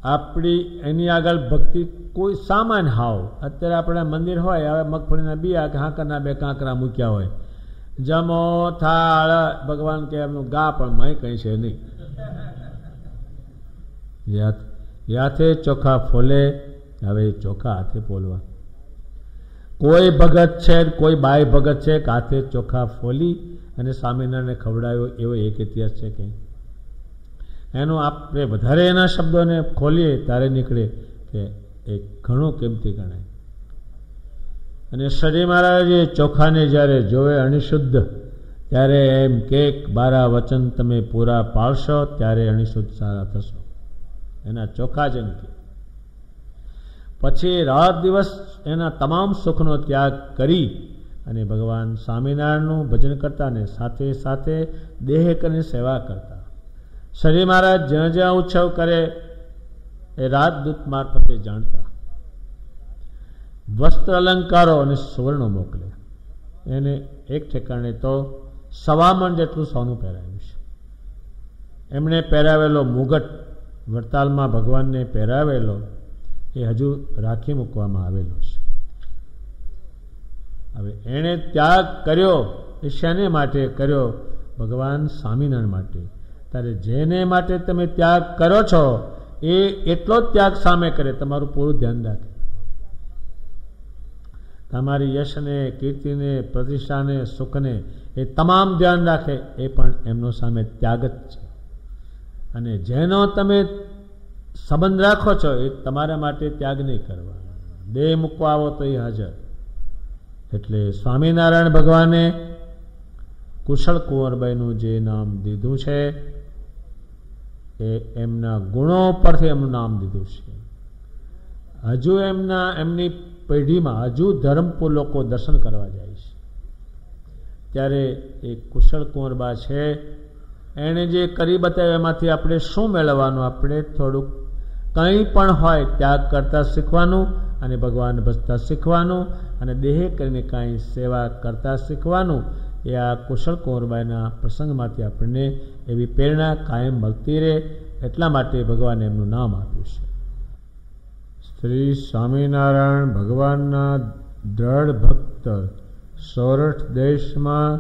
આપણી એની આગળ ભક્તિ કોઈ સામાન હાવ. અત્યારે આપણા મંદિર હોય, હવે મગફળીના બિયા કે હાંકરના 2 કાંકરા મૂક્યા હોય, જમો થાળ, ભગવાન કે એમનું ગા પણ મય કંઈ છે નહીં. હાથે ચોખા ફોલે, હવે ચોખા હાથે ફોલવા. કોઈ ભગત છે, કોઈ બાઈ ભગત છે કે હાથે ચોખા ફોલી અને સ્વામિનારાયણને ખવડાવ્યો, એવો એક ઇતિહાસ છે કે એનું આપણે વધારે એના શબ્દોને ખોલીએ ત્યારે નીકળે કે એ ઘણું કિંમતી ગણાય. અને શ્રીજી મહારાજે ચોખાને જ્યારે જોવે અણિશુદ્ધ, ત્યારે એમ કે 12 વચન તમે પૂરા પાળશો ત્યારે અણિશુદ્ધ સારા થશો. એના ચોખા જ એમ કે પછી રાત દિવસ એના તમામ સુખનો ત્યાગ કરી અને ભગવાન સ્વામિનારાયણનું ભજન કરતા ને સાથે સાથે દેહ કરીને સેવા કરતા. શ્રીજી મહારાજ જ્યાં જ્યાં ઉત્સવ કરે એ રાજદૂત મારફતે જાણતા. વસ્ત્ર અલંકારો અને સુવર્ણ મોકલે. એને એક ઠેકાણે તો 1.25 મણ જેટલું સોનું પહેરાવ્યું છે. એમણે પહેરાવેલો મુગટ, વડતાલમાં ભગવાનને પહેરાવેલો, એ હજુ રાખી મૂકવામાં આવેલો છે. હવે એણે ત્યાગ કર્યો એ શેને માટે કર્યો? ભગવાન સ્વામિનારાયણ માટે. ત્યારે જેને માટે તમે ત્યાગ કરો છો એ એટલો જ ત્યાગ સામે કરે, તમારું પૂરું ધ્યાન રાખે. તમારી યશને, કીર્તિને, પ્રતિષ્ઠાને, સુખને એ તમામ ધ્યાન રાખે, એ પણ એમનો સામે ત્યાગ જ છે. અને જેનો તમે સંબંધ રાખો છો એ તમારા માટે ત્યાગ નહીં કરવા. દેહ મૂકવા આવો તો એ હાજર. એટલે સ્વામિનારાયણ ભગવાને કુશળ કુંવરબાઈનું જે નામ દીધું છે એ એમના ગુણો પરથી એમનું નામ દીધું છે. હજુ એમની પેઢીમાં હજુ ધરમપુર લોકો દર્શન કરવા જાય છે. ત્યારે એ કુશળ કુંવરબા છે, એણે જે કરી બતાવ્યું એમાંથી આપણે શું મેળવવાનું? આપણે થોડુંક કંઈ પણ હોય ત્યાગ કરતા શીખવાનું અને ભગવાન ભજતા શીખવાનું અને દેહ કરીને કાંઈ સેવા કરતા શીખવાનું. એ આ કુશળ કુંવરબાઈના પ્રસંગમાંથી આપણને એવી પ્રેરણા કાયમ મળતી રહે, એટલા માટે ભગવાને એમનું નામ આપ્યું છે. શ્રી સ્વામિનારાયણ ભગવાનના દ્રઢ ભક્ત સૌરાષ્ટ્ર દેશમાં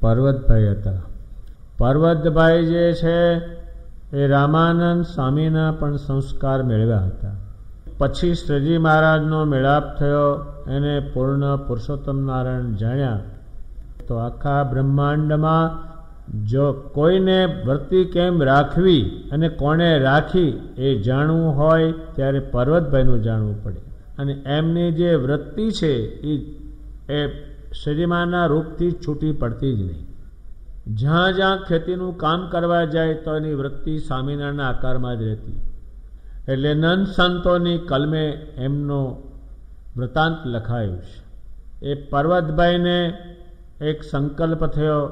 પર્વતભાઈ હતા. પર્વતભાઈ જે છે એ રામાનંદ સ્વામીના પણ સંસ્કાર મેળવ્યા હતા. પછી શ્રીજી મહારાજનો મેળાપ થયો, એને પૂર્ણ પુરુષોત્તમ નારાયણ જાણ્યા. તો આખા બ્રહ્માંડમાં જો કોઈને વૃત્તિ કેમ રાખવી અને કોણે રાખી એ જાણવું હોય ત્યારે પર્વતભાઈનું જાણવું પડે. અને એમની જે વૃત્તિ છે એ શ્રીમાના રૂપથી છૂટી પડતી જ નહીં. જ્યાં જ્યાં ખેતીનું કામ કરવા જાય તો એની વૃત્તિ સ્વામિનારાયણના આકારમાં જ રહેતી. એટલે નંદ સંતોની કલમે એમનો વૃત્તાંત લખાયું છે. એ પર્વતભાઈને એક સંકલ્પ થયો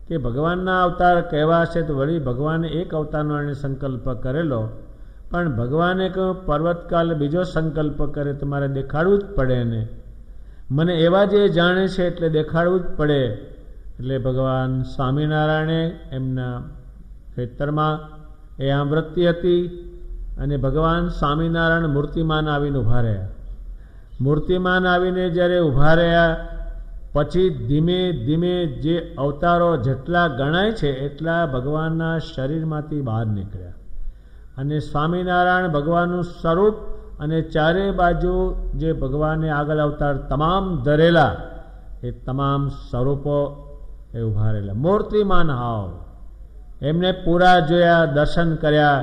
કે ભગવાનના અવતાર કહેવા છે તો વળી ભગવાને એક અવતારનો એને સંકલ્પ કરેલો, પણ ભગવાને કહ્યું પર્વતકાલ બીજો સંકલ્પ કરે તો મારે દેખાડવું જ પડે એને. મને એવા જે જાણે છે એટલે દેખાડવું જ પડે. એટલે ભગવાન સ્વામિનારાયણે એમના ખેતરમાં એ આમ વૃત્તિ હતી અને ભગવાન સ્વામિનારાયણ મૂર્તિમાન આવીને ઊભા રહ્યા. મૂર્તિમાન આવીને જ્યારે ઊભા રહ્યા પછી ધીમે ધીમે જે અવતારો જેટલા ગણાય છે એટલા ભગવાનના શરીરમાંથી બહાર નીકળ્યા. અને સ્વામિનારાયણ ભગવાનનું સ્વરૂપ અને ચારે બાજુ જે ભગવાને આગળ અવતાર તમામ ધરેલા એ તમામ સ્વરૂપો એ ઉભા રહેલા. મૂર્તિમાન હાવ એમને પૂરા જોયા, દર્શન કર્યા.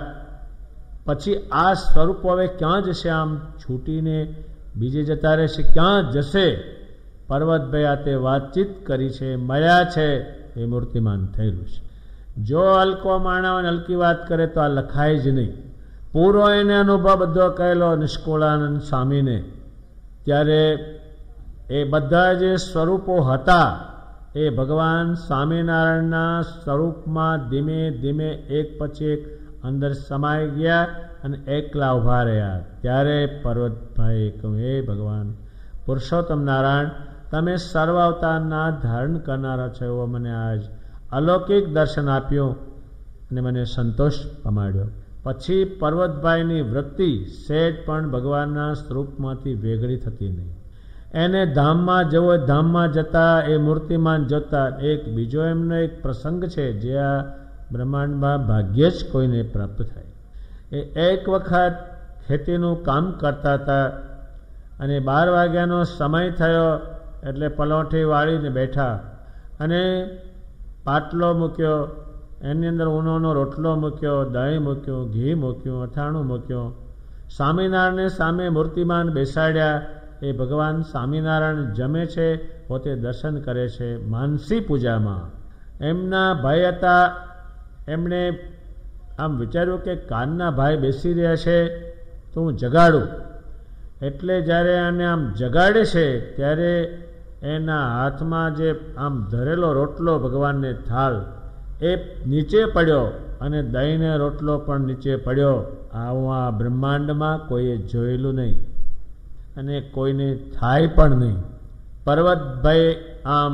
પછી આ સ્વરૂપો હવે ક્યાં જશે? આમ છૂટીને બીજે જતા રહેશે, ક્યાં જશે? પર્વતભાઈ આ તે વાતચીત કરી છે, મળ્યા છે, એ મૂર્તિમાન થયેલું છે. જો હલકો માણાઓને હલકી વાત કરે તો આ લખાય જ નહીં. પૂરો એને અનુભવ બધો કહેલો નિષ્કુળાનંદ સ્વામીને. ત્યારે એ બધા જે સ્વરૂપો હતા એ ભગવાન સ્વામિનારાયણના સ્વરૂપમાં ધીમે ધીમે એક પછી એક અંદર સમાઈ ગયા અને એકલા ઊભા રહ્યા. ત્યારે પર્વતભાઈ કહ્યું, હે ભગવાન, પુરુષોત્તમ નારાયણ, તમે સર્વ અવતારના ધારણ કરનારા છો એવો મને આજ અલૌકિક દર્શન આપ્યું અને મને સંતોષ પમાડ્યો. પછી પર્વતભાઈની વૃત્તિ સહેજ પણ ભગવાનના સ્વરૂપમાંથી વેગળી થતી નહીં. એને ધામમાં જવો, ધામમાં જતા એ મૂર્તિમાન જોતા એક બીજો એમનો એક પ્રસંગ છે જે આ બ્રહ્માંડમાં ભાગ્યે જ કોઈને પ્રાપ્ત થાય. એ એક વખત ખેતીનું કામ કરતા હતા અને 12 વાગ્યાનો સમય થયો એટલે પલોઠી વાળીને બેઠા અને પાટલો મૂક્યો, એની અંદર ઊનોનો રોટલો મૂક્યો, દહીં મૂક્યું, ઘી મૂક્યું, અથાણું મૂક્યું. સ્વામિનારાયણને સામે મૂર્તિમાન બેસાડ્યા. એ ભગવાન સ્વામિનારાયણ જમે છે, પોતે દર્શન કરે છે માનસી પૂજામાં. એમના ભાઈ હતા, એમણે આમ વિચાર્યું કે કાનના ભાઈ બેસી રહ્યા છે તો હું જગાડું. એટલે જ્યારે એને આમ જગાડે છે ત્યારે એના હાથમાં જે આમ ધરેલો રોટલો ભગવાનને થાળ એ નીચે પડ્યો અને દહીંને રોટલો પણ નીચે પડ્યો. આવું આ બ્રહ્માંડમાં કોઈએ જોયેલું નહીં અને કોઈને થાય પણ નહીં. પર્વતભાઈ આમ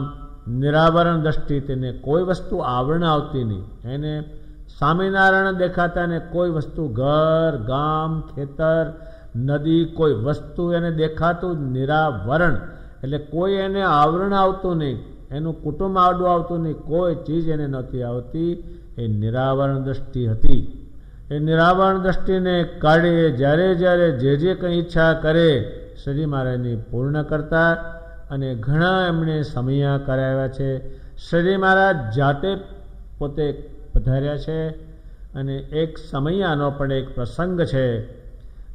નિરાવરણ દ્રષ્ટિ, તેને કોઈ વસ્તુ આવરણ આવતી નહીં. એને સ્વામિનારાયણ દેખાતા ને કોઈ વસ્તુ, ઘર, ગામ, ખેતર, નદી, કોઈ વસ્તુ એને દેખાતું નિરાવરણ, એટલે કોઈ એને આવરણ આવતું નહીં, એનું કુટુંબ આવડું આવતું નહીં, કોઈ ચીજ એને નહોતી આવતી. એ નિરાવરણ દ્રષ્ટિ હતી. એ નિરાવરણ દ્રષ્ટિને કાઢી જ્યારે જ્યારે જે કંઈ ઈચ્છા કરે શ્રીજી મહારાજની પૂર્ણ કરતા. અને ઘણા એમણે સમયા કરાવ્યા છે. શ્રીજી મહારાજ જાતે પોતે પધાર્યા છે. અને એક સમયાનો પણ એક પ્રસંગ છે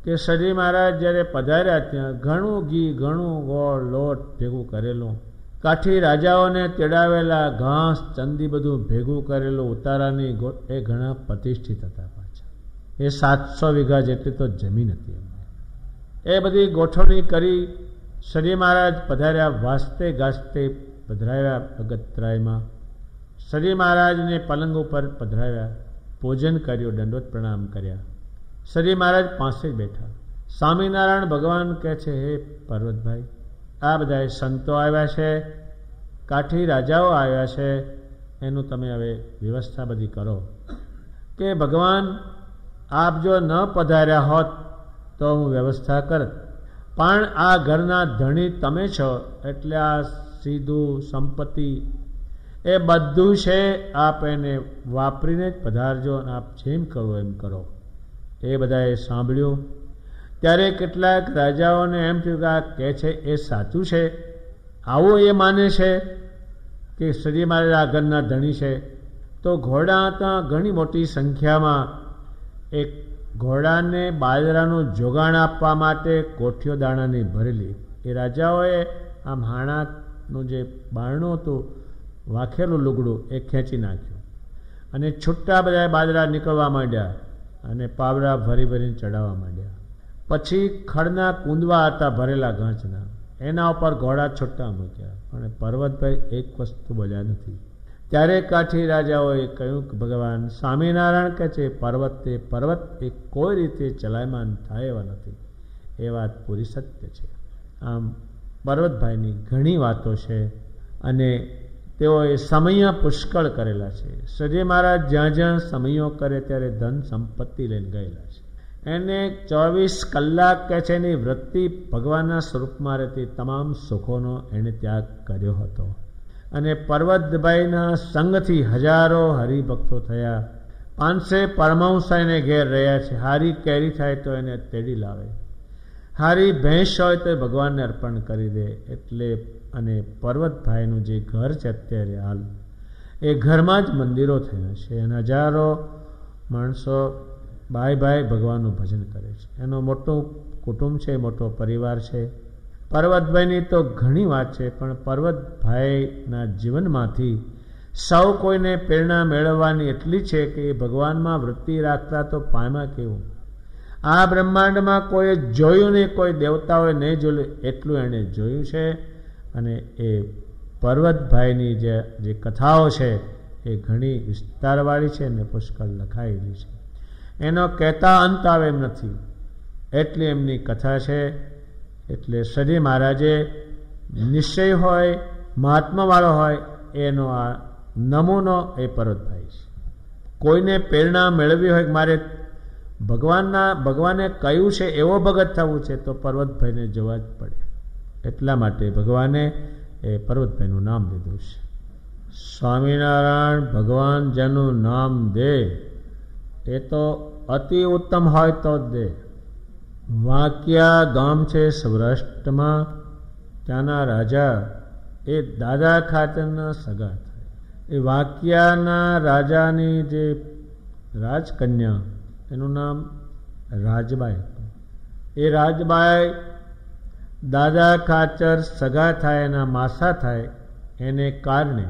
કે શ્રીજી મહારાજ જ્યારે પધાર્યા ત્યાં ઘણું ઘી, ઘણું ગોળ, લોટ ભેગું કરેલું, કાઠી રાજાઓને તેડાવેલા ઘાસ, ચંદી બધું ભેગું કરેલું ઉતારાની એ ઘણા પ્રતિષ્ઠિત હતા. પાછા એ 700 વીઘા જેટલી તો જમીન હતી. એ બધી ગોઠવણી કરી શ્રી મહારાજ પધાર્યા. વાસ્તે ગાસ્તે પધરાવ્યા અગત્રાયમાં. શ્રી મહારાજને પલંગ ઉપર પધરાવ્યા, પૂજન કર્યું, દંડવત પ્રણામ કર્યા. શ્રી મહારાજ પાસે જ બેઠા. સ્વામિનારાયણ ભગવાન કહે છે, હે પર્વતભાઈ, આ બધા સંતો આવ્યા છે, કાઠી રાજાઓ આવ્યા છે, એનું તમે હવે વ્યવસ્થા બધી કરો. કે ભગવાન આપ જો ન પધાર્યા હોત તો હું વ્યવસ્થા કરત, પણ આ ઘરના ધણી તમે છો એટલે આ સીધું સંપત્તિ એ બધું છે, આપ એને વાપરીને જ પધારજો અને આપ જેમ કરો એમ કરો. એ બધાએ સાંભળ્યું. ત્યારે કેટલાક રાજાઓને એમ થયું કે આ કહે છે એ સાચું છે, આવું એ માને છે કે શ્રી મહારાજ આ ઘરના ધણી છે. તો ઘોડા હતા ઘણી મોટી સંખ્યામાં. એક ઘોડાને બાજરાનું જોગાણ આપવા માટે કોઠીઓ દાણાની ભરેલી. એ રાજાઓએ આમ હાણાનું જે બારણું હતું, વાંખેલું લુગડું, એ ખેંચી નાખ્યું અને છૂટા બધા બાજરા નીકળવા માંડ્યા અને પાવડા ભરી ભરીને ચડાવવા માંડ્યા. પછી ખડના કુંદવા હતા ભરેલા ઘાંચના, એના ઉપર ઘોડા છૂટા મૂક્યા. પણ પર્વતભાઈ એક વસ્તુ બોલ્યા નથી. ત્યારે કાઠી રાજાઓએ કહ્યું કે ભગવાન સ્વામિનારાયણ કહે છે પર્વત એ કોઈ રીતે ચલાયમાન થાય એવા નથી. એ વાત પૂરી સત્ય છે. આમ પર્વતભાઈની ઘણી વાતો છે અને તેઓએ સમય પુષ્કળ કરેલા છે. શ્રીજી મહારાજ જ્યાં જ્યાં સમયો કરે ત્યારે ધન સંપત્તિ લઈને ગયેલા છે. એને 24 કલાક કહે છે એની વૃત્તિ ભગવાનના સ્વરૂપમાં રહેતી તમામ સુખોનો એણે ત્યાગ કર્યો હતો. અને પર્વતભાઈના સંગથી હજારો હરિભક્તો થયા. 500 પરમહંસ એને ઘેર રહ્યા છે. હારી કેરી થાય તો એને તેડી લાવે, હારી ભેંસ હોય તો ભગવાનને અર્પણ કરી દે. એટલે અને પર્વતભાઈનું જે ઘર છે અત્યારે હાલ, એ ઘરમાં જ મંદિરો થયા છે અને હજારો માણસો ભાઈ ભગવાનનું ભજન કરે છે. એનો મોટું કુટુંબ છે, મોટો પરિવાર છે. પર્વતભાઈની તો ઘણી વાત છે, પણ પર્વતભાઈના જીવનમાંથી સૌ કોઈને પ્રેરણા મેળવવાની એટલી છે કે એ ભગવાનમાં વૃત્તિ રાખતા તો પામ્યા કેવું. આ બ્રહ્માંડમાં કોઈ જોયું નહીં, કોઈ દેવતાઓએ નહીં જોયું, એટલું એણે જોયું છે. અને એ પર્વતભાઈની જે કથાઓ છે એ ઘણી વિસ્તારવાળી છે અને પુષ્કળ લખાયેલી છે. એનો કહેતા અંત આવે એમ નથી, એટલી એમની કથા છે એટલે સજી મહારાજે નિશ્ચય હોય, મહાત્માવાળો હોય, એનો આ નમૂનો એ પર્વતભાઈ છે. કોઈને પ્રેરણા મેળવી હોય કે મારે ભગવાને કહ્યું છે એવો ભગત થવું છે તો પર્વતભાઈને જવા જ પડે. એટલા માટે ભગવાને એ પર્વતભાઈનું નામ લીધું છે. સ્વામિનારાયણ ભગવાન જેનું નામ દે એ તો અતિ ઉત્તમ હોય તો જ દે. વાંકિયા ગામ છે સૌરાષ્ટ્રમાં, ત્યાંના રાજા એ દાદા ખાતરના સગા થાય. એ વાંકિયાના રાજાની જે રાજકન્યા એનું નામ રાજબાઈ હતું. એ રાજબાઈ દાદા ખાચર સગા થાય, એના માસા થાય, એને કારણે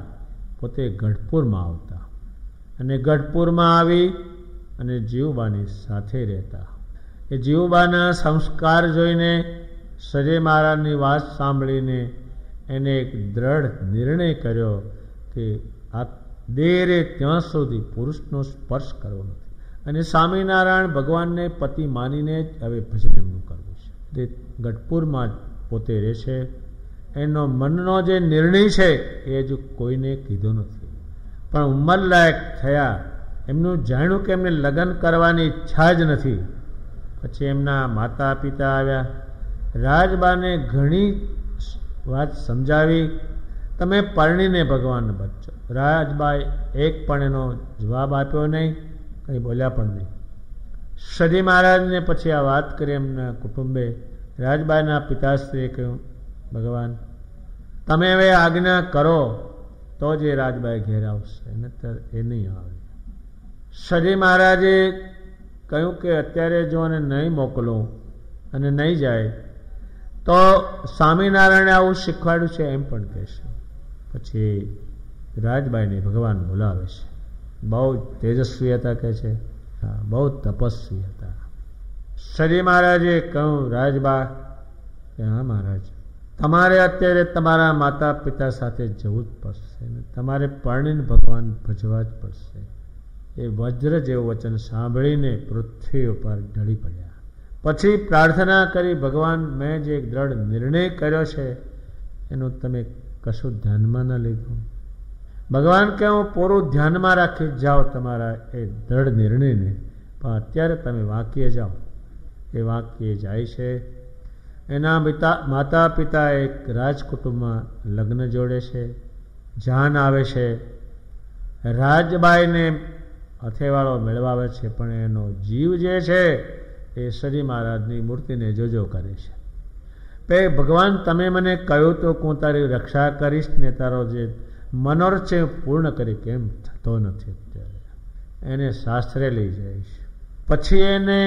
પોતે ગઢપુરમાં આવતા અને ગઢપુરમાં આવી અને જીવુબાની સાથે રહેતા. એ જીવુબાના સંસ્કાર જોઈને સજય મહારાજની વાત સાંભળીને એને એક દ્રઢ નિર્ણય કર્યો કે આ દેરે ત્યાં સુધી પુરુષનો સ્પર્શ કરવો નથી અને સ્વામિનારાયણ ભગવાનને પતિ માનીને જ હવે ભજન એમનું કરવું છે. તે ગઢપુરમાં પોતે રહે છે. એનો મનનો જે નિર્ણય છે એ હજુ કોઈને કીધો નથી, પણ ઉંમરલાયક થયા, એમનું જાણ્યું કે એમને લગ્ન કરવાની ઈચ્છા જ નથી. પછી એમના માતા પિતા આવ્યા, રાજબાને ઘણી વાત સમજાવી, તમે પરણીને ભગવાન બચો. રાજબાઈ એક પણ એનો જવાબ આપ્યો નહીં, કંઈ બોલ્યા પણ નહીં. સજી મહારાજને પછી આ વાત કરી એમના કુટુંબે. રાજબાઈના પિતાશ્રીએ કહ્યું, ભગવાન તમે હવે આજ્ઞા કરો તો જ એ રાજબાઈ ઘેર આવશે, નહીંતર એ નહીં આવે. સજી મહારાજે કહ્યું કે અત્યારે જો એને નહીં મોકલું અને નહીં જાય તો સ્વામિનારાયણે આવું શીખવાડ્યું છે એમ પણ કહેશે. પછી રાજબાઈને ભગવાન બોલાવે છે. બહુ તેજસ્વી હતા કહે છે, હા બહુ તપસ્વી હતા. સજી મહારાજે કહ્યું, રાજબા કે હા મહારાજ, તમારે અત્યારે તમારા માતા પિતા સાથે જવું જ પડશે ને તમારે પરણીને ભગવાન ભજવા જ પડશે. એ વજ્ર જેવું વચન સાંભળીને પૃથ્વી ઉપર ઢળી પડ્યા. પછી પ્રાર્થના કરી, ભગવાન મેં જે એક દ્રઢ નિર્ણય કર્યો છે એનું તમે કશું ધ્યાનમાં ન લીધું. ભગવાન કે હું પૂરું ધ્યાનમાં રાખી જાઓ તમારા એ દ્રઢ નિર્ણયને, પણ અત્યારે તમે વાંકીએ જાઓ. એ વાંકીએ જાય છે. એના માતા પિતા એક રાજકુટુંબમાં લગ્ન જોડે છે. જાન આવે છે. રાજબાઈને હથેવાળો મેળવાવે છે, પણ એનો જીવ જે છે એ સજી મહારાજની મૂર્તિને જોજો કરે છે. પે ભગવાન તમે મને કહ્યું તો હું તારી રક્ષા કરીશ ને તારો જે મનોરથ છે પૂર્ણ કરી, કેમ થતો નથી? અત્યારે એને શાસ્ત્રે લઈ જાય છે. પછી એને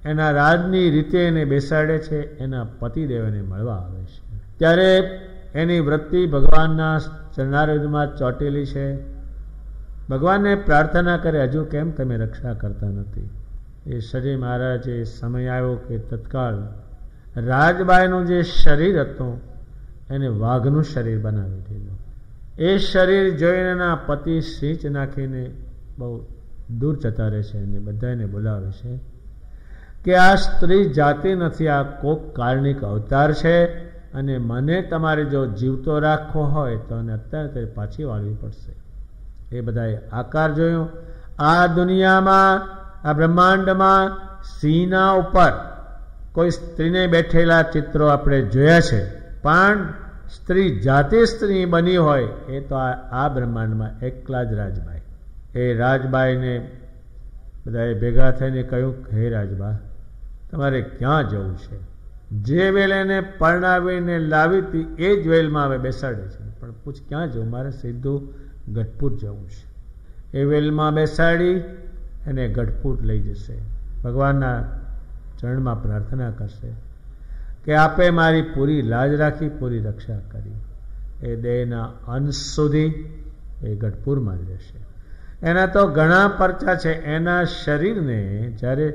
એના રાજની રીતે એને બેસાડે છે. એના પતિદેવને મળવા આવે છે. ત્યારે એની વૃત્તિ ભગવાનના ચરણારવિંદમાં ચોંટેલી છે. ભગવાનને પ્રાર્થના કરે, હજુ કેમ તમે રક્ષા કરતા નથી? એ સજી મહારાજે સમય આવ્યો કે તત્કાળ રાજબાઈનું જે શરીર હતું એને વાઘનું શરીર બનાવી દીધું. એ શરીર જોઈને એના પતિ સિંચ નાખીને બહુ દૂર જતા રહે છે અને બધાને બોલાવે છે કે આ સ્ત્રી જાતિ નથી, આ કોક કારણિક અવતાર છે અને મને તમારે જો જીવતો રાખવો હોય તો એને અત્યારે પાછી વાળવી પડશે. એ બધાએ આકાર જોયો. આ દુનિયામાં, આ બ્રહ્માંડમાં સિંહના ઉપર કોઈ સ્ત્રીને બેઠેલા ચિત્રો આપણે જોયા છે, પણ સ્ત્રી જાતિ સ્ત્રી બની હોય એ તો આ બ્રહ્માંડમાં એકલા જ રાજબાઈ. એ રાજબાઈને બધાએ ભેગા થઈને કહ્યું, હે રાજબા તમારે ક્યાં જવું છે? જે વેલ એને પરણાવીને લાવી હતી એ જ વેલમાં હવે બેસાડે છે, પણ પૂછ ક્યાં જવું? મારે સીધું ગઢપુર જવું છે. એ વેલમાં બેસાડી એને ગઢપુર લઈ જશે. ભગવાનના ચરણમાં પ્રાર્થના કરશે કે આપે મારી પૂરી લાજ રાખી, પૂરી રક્ષા કરી. એ દેહના અંશ સુધી એ ગઢપુરમાં જ રહેશે. એના તો ઘણા પરચા છે. એના શરીરને જ્યારે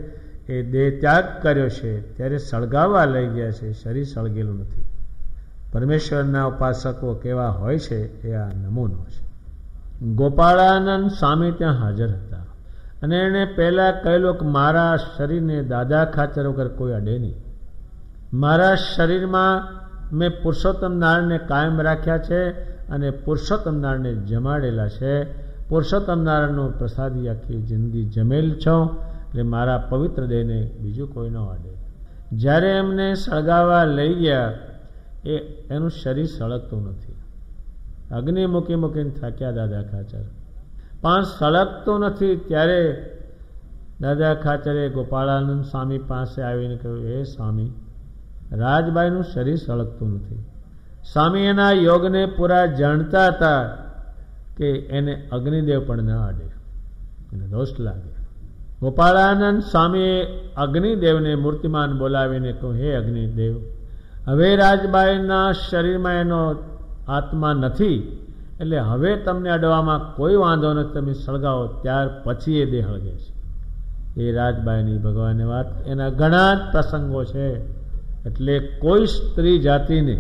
એ દેહ ત્યાગ કર્યો છે ત્યારે સળગાવવા લઈ ગયા છે. શરીર સળગેલું નથી. પરમેશ્વરના ઉપાસકો કેવા હોય છે એ આ નમૂનો છે. ગોપાળાનંદ સ્વામી ત્યાં હાજર હતા અને એણે પહેલાં કહેલું કે મારા શરીરને દાદા ખાચર વગર કોઈ અડે નહીં. મારા શરીરમાં મેં પુરુષોત્તમ નારાયણને કાયમ રાખ્યા છે અને પુરુષોત્તમ નારાયણને જમાડેલા છે. પુરુષોત્તમ નારાયણનો પ્રસાદી આખી જિંદગી જમેલ છો, એટલે મારા પવિત્ર દેહને બીજું કોઈ ન અડે. જ્યારે એમને સળગાવવા લઈ ગયા એનું શરીર સળગતું નથી. અગ્નિ મૂકી મૂકીને થાક્યા દાદા ખાચર, પણ સળગતું નથી. ત્યારે દાદા ખાચરે ગોપાળાનંદ સ્વામી પાસે આવીને કહ્યું, એ સ્વામી, રાજબાઈનું શરીર સળગતું નથી. સ્વામી એના યોગને પૂરા જાણતા હતા કે એને અગ્નિદેવ પણ ન અડે, એને દોષ લાગે. ગોપાળાનંદ સ્વામીએ અગ્નિદેવને મૂર્તિમાન બોલાવીને કહ્યું, હે અગ્નિદેવ, હવે રાજબાઈના શરીરમાં એનો આત્મા નથી, એટલે હવે તમને અડવામાં કોઈ વાંધો નથી, તમે સળગાવો, ત્યાર પછી એ દેહ હળગે છે. એ રાજબાઈની ભગવાનની વાત, એના ઘણા જ પ્રસંગો છે. એટલે કોઈ સ્ત્રી જાતિને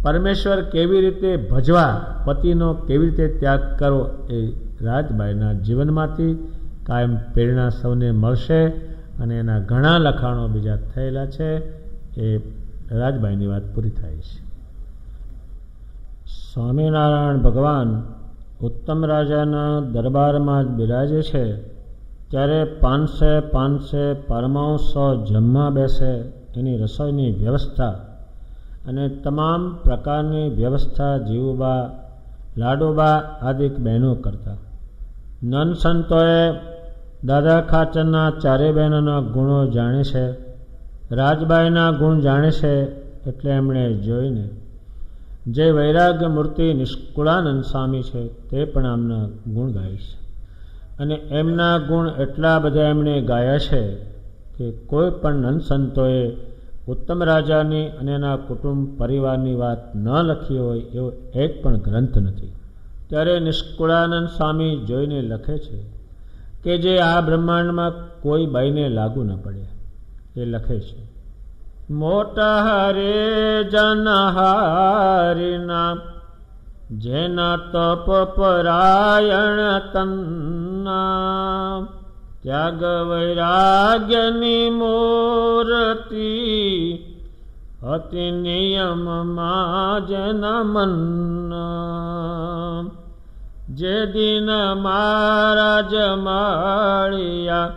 પરમેશ્વર કેવી રીતે ભજવા, પતિનો કેવી રીતે ત્યાગ કરવો, એ રાજબાઈના જીવનમાંથી કાયમ પ્રેરણા સૌને મળશે. અને એના ઘણા લખાણો બીજા થયેલા છે. એ રાજબાઈની વાત પૂરી થાય છે. સ્વામિનારાયણ ભગવાન ઉત્તમ રાજાના દરબારમાં જ બિરાજે છે. ત્યારે 500 પરમાંસો જમવા બેસે, એની રસોઈની વ્યવસ્થા અને તમામ પ્રકારની વ્યવસ્થા જીવુબા, લાડુબા આદિ બહેનો કરતા. નન સંતોએ દાદા ખાચરના ચારે બહેનોના ગુણો જાણે છે, રાજબાઈના ગુણ જાણે છે. એટલે એમણે જોઈને જે વૈરાગ્ય મૂર્તિ નિષ્કુળાનંદ સ્વામી છે તે પણ આમના ગુણ ગાય છે. અને એમના ગુણ એટલા બધા એમણે ગાયા છે કે કોઈ પણ નંદ સંતોએ ઉત્તમ રાજાની અને એના કુટુંબ પરિવારની વાત ન લખી હોય એવો એક પણ ગ્રંથ નથી. ત્યારે નિષ્કુળાનંદ સ્વામી જોઈને લખે છે કે જે આ બ્રહ્માંડમાં કોઈ બાઈને લાગુ ન પડે. એ લખે છે, મોટા હરે જનહારિના જેના તપ પરાયણ તન્ના, ત્યાગ વૈરાગ્યની મૂર્તિ અતિ નિયમમાં જેના મન્ના. જે દિન મહારાજ માળિયા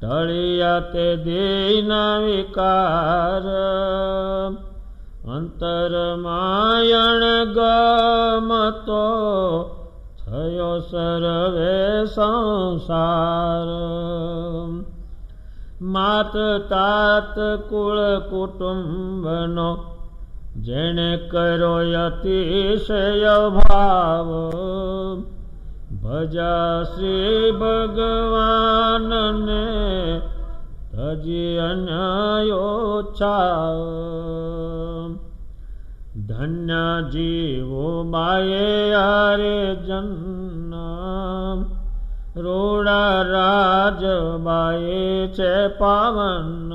ટળિયા તે દિન વિકાર, અંતર માયણ ગમતો થયો સર્વે સંસાર. માત તાત કુળ કુટુંબનો જેણે કર્યો અતિશય ભાવ, ભજા શ્રી ભગવાનને તજી અન્યોચ્છા. ધન્ય જીવો બાએ આરે જન્ના, રોડા રાજબાએ છે પાવન.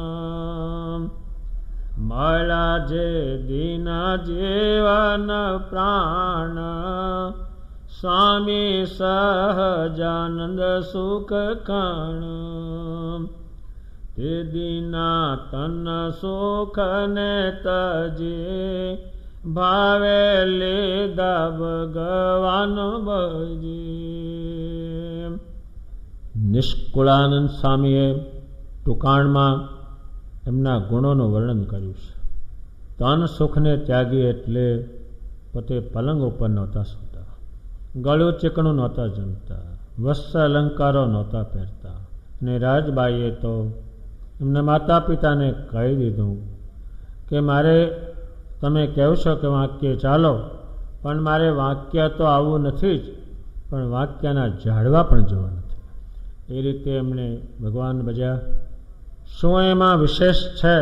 મળ્યા જે દીના જીવન પ્રાણ, સ્વામી સહજાનંદ સુખ કણ. તે દીના તન સુખ ને તજે, ભાવે લીધા ભગવાન ભજી. નિષ્કુળાનંદ સ્વામીએ ટૂંકાણમાં એમના ગુણોનું વર્ણન કર્યું છે. તન સુખને ત્યાગી એટલે પોતે પલંગ ઉપર નહોતા સૂતા, ગળું ચીકણું નહોતા જમતા, વસ્ત્ર અલંકારો નહોતા પહેરતા. ને રાજબાઈએ તો એમના માતા પિતાને કહી દીધું કે મારે તમે કહો છો કે વાક્ય ચાલો, પણ મારે વાક્ય તો આવવું નથી જ, પણ વાક્યના ઝાડવા પણ જોવા નથી. એ રીતે એમણે ભગવાન ભજ્યા. શું એમાં વિશેષ છે?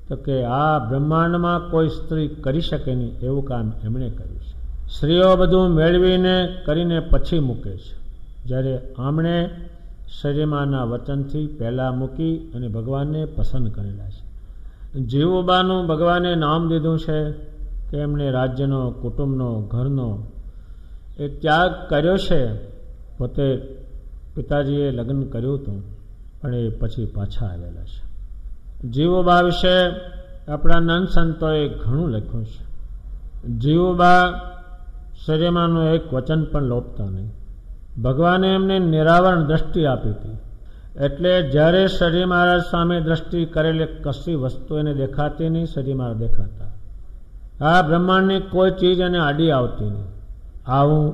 તો કે આ બ્રહ્માંડમાં કોઈ સ્ત્રી કરી શકે નહીં એવું કામ એમણે કર્યું છે. સ્ત્રીઓ બધું મેળવીને કરીને પછી મૂકે છે, જ્યારે આમણે શરીરમાંના વચનથી પહેલાં મૂકી અને ભગવાનને પસંદ કરેલા છે. જીવુબાનું ભગવાને નામ દીધું છે કે એમણે રાજ્યનો, કુટુંબનો, ઘરનો એ ત્યાગ કર્યો છે. પોતે પિતાજીએ લગ્ન કર્યું હતું, પણ એ પછી પાછા આવેલા છે. જીવુબા વિશે આપણા નંદ સંતોએ ઘણું લખ્યું છે. જીવુબા શરીરમાંનું એક વચન પણ લોપતા નહીં. ભગવાને એમને નિરાવરણ દ્રષ્ટિ આપી હતી. એટલે જ્યારે શ્રીજી મહારાજ સામે દ્રષ્ટિ કરેલી કશી વસ્તુ એને દેખાતી નહીં, શ્રીજી મહારાજ દેખાતા. આ બ્રહ્માંડની કોઈ ચીજ એને આડી આવતી નહીં. આવું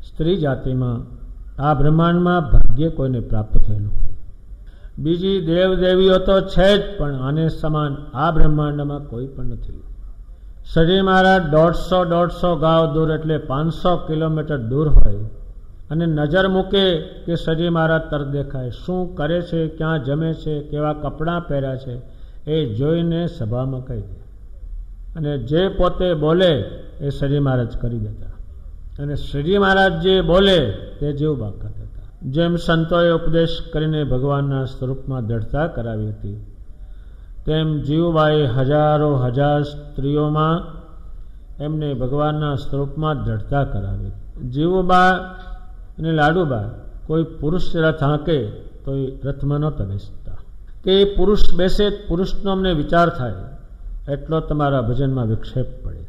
સ્ત્રી જાતિમાં આ બ્રહ્માંડમાં ભાગ્ય કોઈને પ્રાપ્ત થયેલું હોય. બીજી દેવદેવીઓ તો છે જ, પણ આને સમાન આ બ્રહ્માંડમાં કોઈ પણ નથી. શ્રીજી મહારાજ 150 ગાંવ દૂર એટલે 500 કિલોમીટર દૂર હોય અને નજર મૂકે કે શ્રીજી મહારાજ તરત દેખાય. શું કરે છે, ક્યાં જમે છે, કેવા કપડાં પહેર્યા છે, એ જોઈને સભામાં કહી દે. અને જે પોતે બોલે એ શ્રીજી મહારાજ કરી દેતા. અને શ્રીજી મહારાજ જે બોલે તે જીવુબા કરી દેતા. જેમ સંતોએ ઉપદેશ કરીને ભગવાનના સ્વરૂપમાં દ્રઢતા કરાવી હતી, તેમ જીવુબાએ હજારો હજાર સ્ત્રીઓમાં એમને ભગવાનના સ્વરૂપમાં દ્રઢતા કરાવી. જીવુબા અને લાડુબા કોઈ પુરુષ રથ હાંકે તો એ રથમાં નહોતા બેસતા, કે એ પુરુષ બેસે પુરુષનો અમને વિચાર થાય એટલો તમારા ભજનમાં વિક્ષેપ પડે.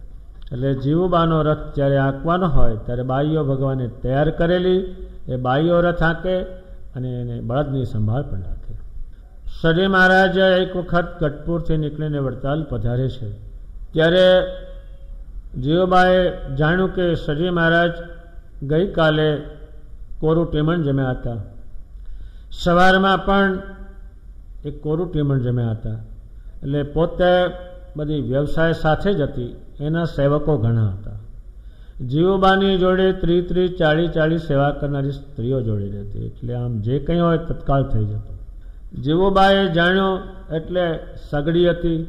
એટલે જીવુબાનો રથ જ્યારે આંકવાનો હોય ત્યારે બાઈઓ ભગવાને તૈયાર કરેલી એ બાઈઓ રથ આંકે અને એને બળદની સંભાળ પણ રાખે. શ્રીજી મહારાજ એક વખત ગઢપુરથી નીકળીને વડતાલ પધારે છે. ત્યારે જીવુબાએ જાણ્યું કે શ્રીજી મહારાજ ગઈકાલે કોરું ટીમણ જમ્યા હતા, સવારમાં પણ એક કોરું ટીમણ જમ્યા હતા. એટલે પોતે બધી વ્યવસાય સાથે જ હતી, એના સેવકો ઘણા હતા. જીવુબાની જોડે 30-40 સેવા કરનારી સ્ત્રીઓ જોડી હતી. એટલે આમ જે કંઈ હોય તત્કાળ થઈ જતું. જીવુબાએ જાણ્યો એટલે સગડી હતી,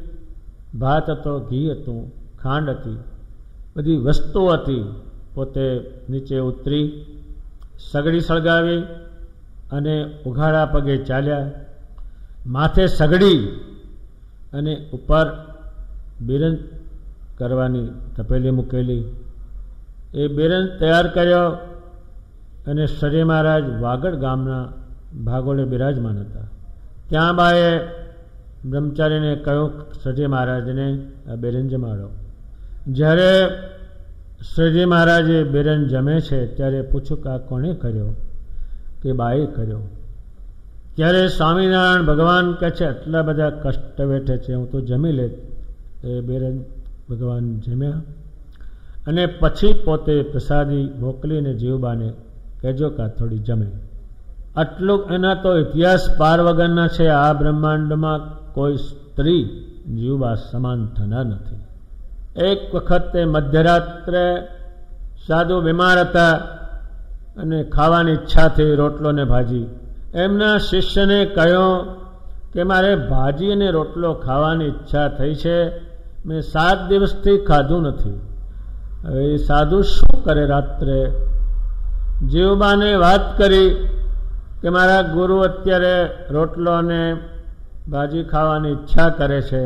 ભાત હતો, ઘી હતું, ખાંડ હતી, બધી વસ્તુ હતી. પોતે નીચે ઉતરી સગડી સળગાવી અને ઉઘાડા પગે ચાલ્યા. માથે સગડી અને ઉપર બિરંજ કરવાની તપેલી મૂકેલી. એ બિરંજ તૈયાર કર્યો અને શ્રીજી મહારાજ વાગડ ગામના ભાગોળે બિરાજમાન હતા. ત્યાં બાએ બ્રહ્મચારીને કહ્યું શ્રીજી મહારાજને આ બિરંજ જમાડો. જ્યારે શ્રીજી મહારાજે બિરંજ જમે છે ત્યારે પૂછ્યું કે આ કોણે કર્યો, કે બાએ કર્યો. ત્યારે સ્વામિનારાયણ ભગવાન કહે છે આટલા બધા કષ્ટ વેઠે છે, હું તો જમી લે. એ બિરંજ ભગવાન જમ્યા અને પછી પોતે પ્રસાદી મોકલીને જીવુબાને કહેજો કે આ થોડી જમે. આટલું એના તો ઇતિહાસ પાર વગરના છે. આ બ્રહ્માંડમાં કોઈ સ્ત્રી જીવુબા સમાન થનાર નથી. એક વખત મધ્યરાત્રે સાધુ બીમાર હતા અને ખાવાની ઈચ્છા થઈ, રોટલો ને ભાજી. એમના શિષ્યને કહ્યું કે મારે ભાજી અને રોટલો ખાવાની ઈચ્છા થઈ છે, મેં 7 દિવસથી ખાધું નથી. હવે એ સાધુ શું કરે? રાત્રે જીવુબાને વાત કરી કે મારા ગુરુ અત્યારે રોટલો અને ભાજી ખાવાની ઈચ્છા કરે છે.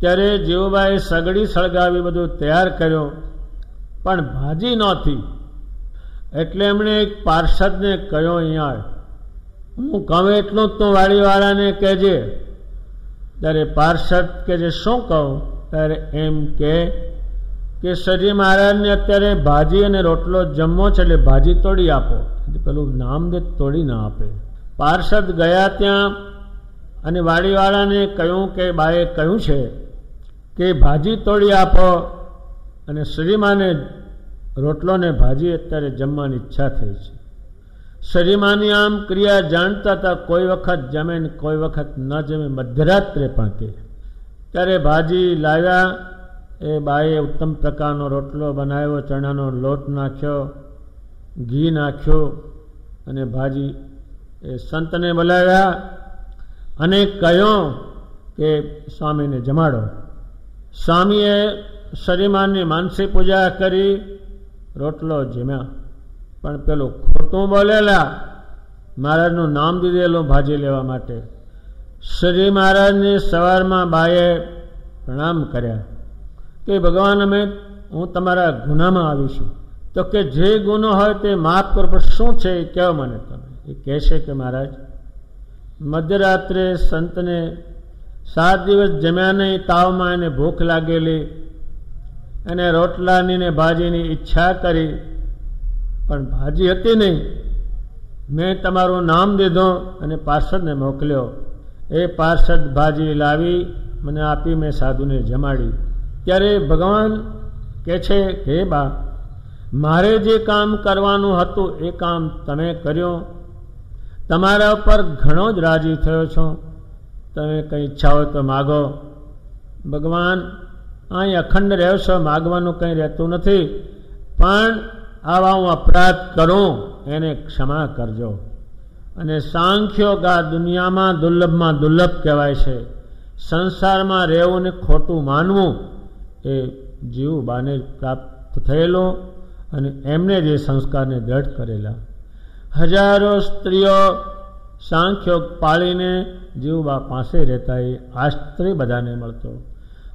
ત્યારે જીવુબાએ સગડી સળગાવી બધું તૈયાર કર્યો, પણ ભાજી નહોતી. એટલે એમણે એક પાર્ષદને કહ્યું અહીંયા હું કહું એટલું તો વાડીવાળાને કહેજે. ત્યારે પાર્ષદ કે જે શું કહું? ત્યારે એમ કે શ્રીજી મહારાજને અત્યારે ભાજી અને રોટલો જમવો છે એટલે ભાજી તોડી આપો. પેલું નામ દે તોડી ના આપે. પાર્ષદ ગયા ત્યાં અને વાડીવાળાને કહ્યું કે બાએ કહ્યું છે કે ભાજી તોડી આપો અને શ્રીમાને રોટલો ને ભાજી અત્યારે જમવાની ઈચ્છા થઈ છે. શ્રીમાની આમ ક્રિયા જાણતા હતા, કોઈ વખત જમે ને કોઈ વખત ન જમે, મધ્યરાત્રે પણ કે. ત્યારે ભાજી લાવ્યા. એ બાએ ઉત્તમ પ્રકારનો રોટલો બનાવ્યો, ચણાનો લોટ નાખ્યો, ઘી નાખ્યો અને ભાજી એ સંતને બોલાવ્યા અને કહ્યું કે સ્વામીને જમાડો. સ્વામીએ શ્રીમાનની માનસી પૂજા કરી, રોટલો જમ્યા. પણ પેલું ખોટું બોલેલા, મહારાજનું નામ દીધેલું ભાજી લેવા માટે. શ્રી મહારાજને સવારમાં બાએ પ્રણામ કર્યા કે ભગવાન હું તમારા ગુનામાં આવી છું. તો કે જે ગુનો હોય તે માફ કરો, પણ શું છે એ કહો મને તમે. એ કહે છે કે મહારાજ મધ્યરાત્રે સંતને 7 દિવસ જમ્યા નહીં, તાવમાં એને ભૂખ લાગેલી, એને રોટલાની ને ભાજીની ઈચ્છા કરી, પણ ભાજી હતી નહીં. મેં તમારું નામ દીધું અને પાર્ષદને મોકલ્યો. એ પાર્ષદ ભાજી લાવી મને આપી, મેં સાધુને જમાડી. ત્યારે ભગવાન કહે છે કે હે બા, મારે જે કામ કરવાનું હતું એ કામ તમે કર્યું. તમારા ઉપર ઘણો જ રાજી થયો છો. તમે કંઈ ઈચ્છા હોય તો માગો. ભગવાન અહીં અખંડ રહ્યો છો, માગવાનું કંઈ રહેતું નથી, પણ આવા હું અપરાધ કરું એને ક્ષમા કરજો. અને સાંખ્યોગ આ દુનિયામાં દુર્લભમાં દુર્લભ કહેવાય છે. સંસારમાં રહેવું ને ખોટું માનવું એ જીવબાને પ્રાપ્ત થયેલું અને એમને જે સંસ્કારને દ્રઢ કરેલા. હજારો સ્ત્રીઓ સાંખ્યોગ પાળીને જીવબા પાસે રહેતા એ આશ્ચર્ય બધાને મળતો.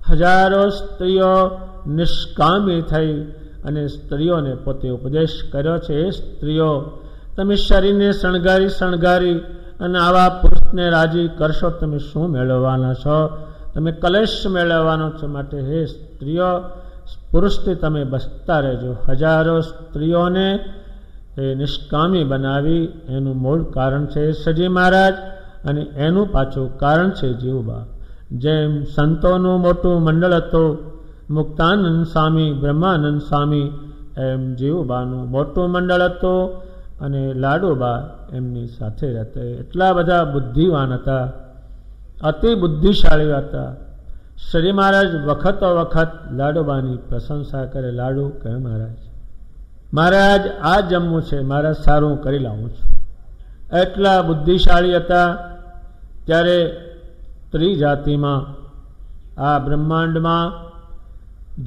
હજારો સ્ત્રીઓ નિષ્કામી થઈ અને સ્ત્રીઓને પોતે ઉપદેશ કર્યો છે. એ સ્ત્રીઓ, તમે શરીરને શણગારી અને આવા પુરુષને રાજી કરશો, તમે શું મેળવવાના છો? તમે કલેશ મેળવવાનો છો. માટે હે સ્ત્રીઓ, પુરુષથી તમે બચતા રહેજો. હજારો સ્ત્રીઓને એ નિષ્કામી બનાવી એનું મૂળ કારણ છે સજી મહારાજ, અને એનું પાછું કારણ છે જીવબા. જેમ સંતોનું મોટું મંડળ હતું, મુક્તાનંદ સ્વામી, બ્રહ્માનંદ સ્વામી, એમ જીવબાનું મોટું મંડળ હતું. અને લાડુબા એમની સાથે રહેતા. એટલા બધા બુદ્ધિવાન હતા, અતિ બુદ્ધિશાળી હતા. શ્રી મહારાજ વખતો વખત લાડુબાની પ્રશંસા કરે. લાડુ કહે, મહારાજ આ જમવું છે, મહારાજ સારું કરી લાવું છું. એટલા બુદ્ધિશાળી હતા. ત્યારે ત્રિજાતિમાં આ બ્રહ્માંડમાં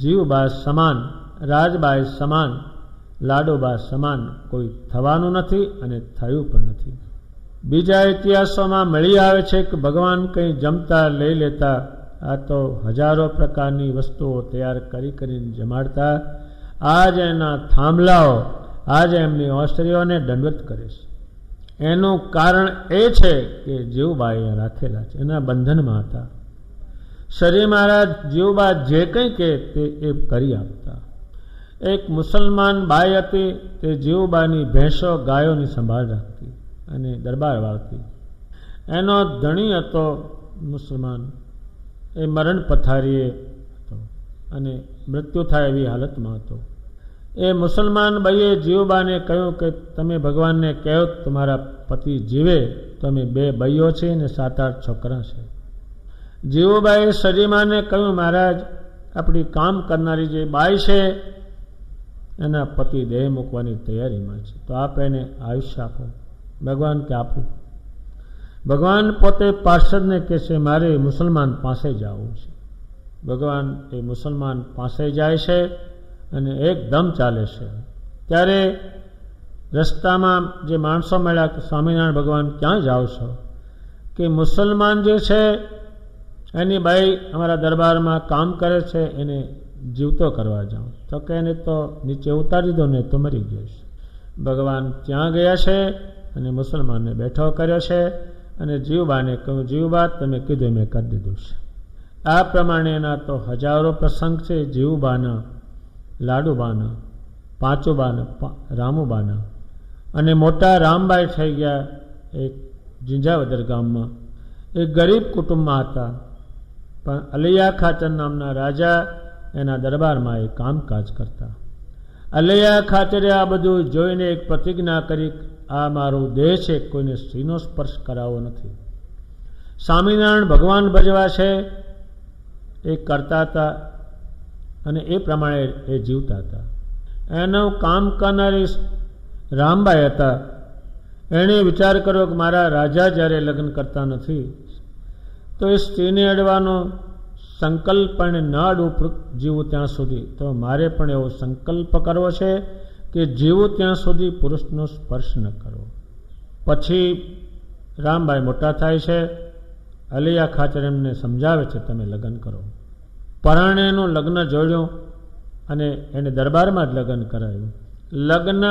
જીવબા સમાન, રાજબાઈ સમાન, લાડુબા સમાન કોઈ થવાનું નથી અને થયું પણ નથી. બીજા ઇતિહાસોમાં મળી આવે છે કે ભગવાન કંઈ જમતા લઈ લેતા. આ તો હજારો પ્રકારની વસ્તુઓ તૈયાર કરીને જમાડતા. આજ એના થાંભલાઓ, આજે એમની ઓસ્ત્રીઓને દંડવત કરે છે. એનું કારણ એ છે કે જીવબા એ રાખેલા છે, એના બંધનમાં હતા. શ્રી મહારાજ જીવબા જે કંઈ કહે તે એ કરી આપતા. એક મુસલમાન બાઈ હતી, તે જીવબાની ભેંસો ગાયોની સંભાળ રાખતી અને દરબાર વાળતી. એનો ધણી હતો મુસલમાન, એ મરણ પથારીએ હતો અને મૃત્યુ થાય એવી હાલતમાં હતો. એ મુસલમાન બાઈએ જીવબાને કહ્યું કે તમે ભગવાનને કહો તમારા પતિ જીવે તો અમે 2 ભાઈઓ છે ને 7-8 છોકરા છે. જીવબાએ સજીમાને કહ્યું, મહારાજ આપણી કામ કરનારી જે બાઈ છે એના પતિ દેહ મૂકવાની તૈયારીમાં છે, તો આપ એને આયુષ્ય આપો. ભગવાન કે આપું. ભગવાન પોતે પાર્ષદને કહે છે, મારે મુસલમાન પાસે જવું છે. ભગવાન એ મુસલમાન પાસે જાય છે અને એકદમ ચાલે છે. ત્યારે રસ્તામાં જે માણસો મળ્યા કે સ્વામિનારાયણ ભગવાન ક્યાં જાઓ છો? કે મુસલમાન જે છે એની બાઈ અમારા દરબારમાં કામ કરે છે, એને જીવતો કરવા જાઉં. તો કે એને તો નીચે ઉતારી દો ને તો મરી ગયો છે. ભગવાન ત્યાં ગયા છે અને મુસલમાનને બેઠો કર્યો છે અને જીવબાને કહ્યું, જીવબા તમે કીધું મેં કરી દીધું છે. આ પ્રમાણેના તો હજારો પ્રસંગ છે જીવબાના, લાડુબાના, પાંચુબાના, રામુબાના. અને મોટા રામબાઈ થઈ ગયા એક ઝીંઝાવદર ગામમાં. એ ગરીબ કુટુંબમાં હતા, પણ અલૈયા ખાચર નામના રાજા એના દરબારમાં એ કામકાજ કરતા. અલૈયા ખાચરે આ બધું જોઈને એક પ્રતિજ્ઞા કરી, આ મારો દેહ છે, કોઈને સ્ત્રીનો સ્પર્શ કરાવવો નથી. સ્વામિનારાયણ ભગવાન ભજવા છે એ કરતા હતા અને એ પ્રમાણે એ જીવતા હતા. એનું કામ કરનારી રામબાઈ હતા. એણે વિચાર કર્યો કે મારા રાજા જ્યારે લગ્ન કરતા નથી તો એ સ્ત્રીને અડવાનો સંકલ્પ એને ન અડવું જીવું ત્યાં સુધી, તો મારે પણ એવો સંકલ્પ કરવો છે કે જીવું ત્યાં સુધી પુરુષનો સ્પર્શ ન કરવો. પછી રામબાઈ મોટા થાય છે. અલૈયા ખાચર એમને સમજાવે છે તમે લગ્ન કરો. પરાણેનું લગ્ન જોડ્યું અને એને દરબારમાં જ લગ્ન કરાવ્યું. લગ્ન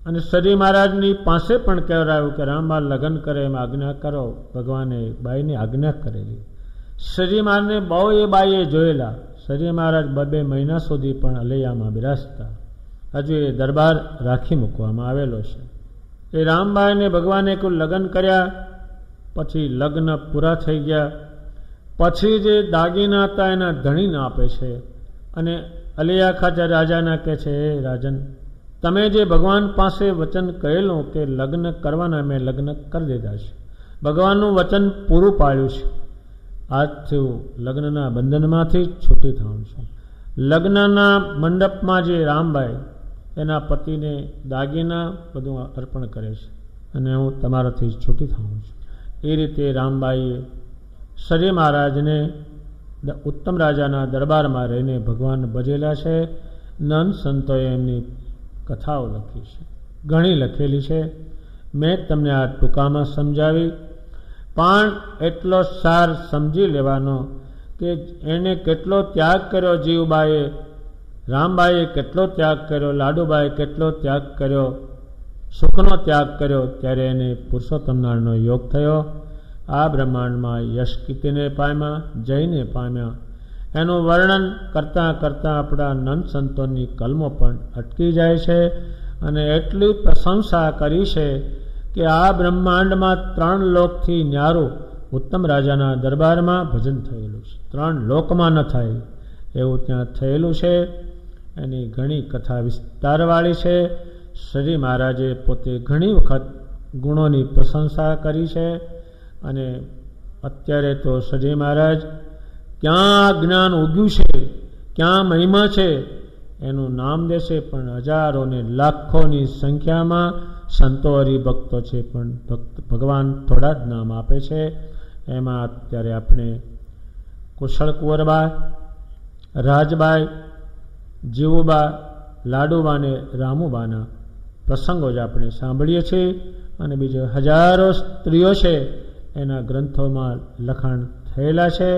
અને શ્રી મહારાજની પાસે પણ કહેવાયું કે રામબા લગ્ન કરે એમ આજ્ઞા કરો. ભગવાને બાઈને આજ્ઞા કરેલી. શ્રીજી મહારાજને બહુ એ બાઈએ જોયેલા. શ્રીજી મહારાજ 2 મહિના સુધી પણ અલૈયામાં બિરાજતા. હજુ એ દરબાર રાખી મૂકવામાં આવેલો છે. એ રામબાઈને ભગવાને કોઈ લગ્ન કર્યા, પછી લગ્ન પૂરા થઈ ગયા, પછી જે દાગીના હતા એના ધણીને આપે છે અને અલૈયા ખાચર રાજાના કહે છે, હે રાજન, તમે જે ભગવાન પાસે વચન કહેલું કે લગ્ન કરવાના, મેં લગ્ન કરી દીધા છે. ભગવાનનું વચન પૂરું પાડ્યું છે. આજથી હું લગ્નના બંધનમાંથી છૂટી થાઉં છું. લગ્નના મંડપમાં જે રામબાઈ એના પતિને દાગીના બધું અર્પણ કરે છે અને હું તમારાથી છૂટી થાઉં છું. એ રીતે રામબાઈએ શ્રી મહારાજને ઉત્તમ રાજાના દરબારમાં રહીને ભગવાન ભજેલા છે. નંદ સંતોએ એમની કથાઓ લખી છે, ઘણી લખેલી છે. મેં તમને આ ટૂંકામાં સમજાવી, પણ એટલો સાર સમજી લેવાનો કે એને કેટલો ત્યાગ કર્યો. જીવબાએ, રામબાઈએ કેટલો ત્યાગ કર્યો, લાડુબાએ કેટલો ત્યાગ કર્યો, સુખનો ત્યાગ કર્યો, ત્યારે એને પુરુષોત્તમ નારાયણનો યોગ થયો. આ બ્રહ્માંડમાં યશ કીર્તિને પામ્યા, જયને પામ્યા. એનું વર્ણન કરતાં કરતાં આપણા નંદ સંતોની કલમો પણ અટકી જાય છે. અને એટલી પ્રશંસા કરી છે કે આ બ્રહ્માંડમાં 3 લોકથી ન્યારું ઉત્તમ રાજાના દરબારમાં ભજન થયેલું છે. 3 લોકમાં ન થાય એવું ત્યાં થયેલું છે. એની ઘણી કથા વિસ્તારવાળી છે. શ્રી મહારાજે પોતે ઘણી વખત ગુણોની પ્રશંસા કરી છે. અને અત્યારે તો શ્રી મહારાજ ક્યાં જ્ઞાન ઉગ્યું છે, ક્યાં મહિમા છે એનું નામ દેશે, પણ હજારો ને લાખોની સંખ્યામાં સંતો હરિભક્તો છે, પણ ભગવાન થોડા જ નામ આપે છે. એમાં અત્યારે આપણે કુશળ કુંવરબા, રાજબાઈ, જીવુબા, લાડુબા ને રામુબાના પ્રસંગો જ આપણે સાંભળીએ છીએ. અને બીજો હજારો સ્ત્રીઓ છે એના ગ્રંથોમાં લખાણ થયેલા છે.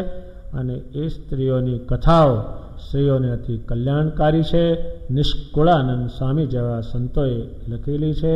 અને એ સ્ત્રીઓની કથાઓ સ્ત્રીઓને અતિ કલ્યાણકારી છે. નિષ્કુળાનંદ સ્વામી જેવા સંતોએ લખેલી છે.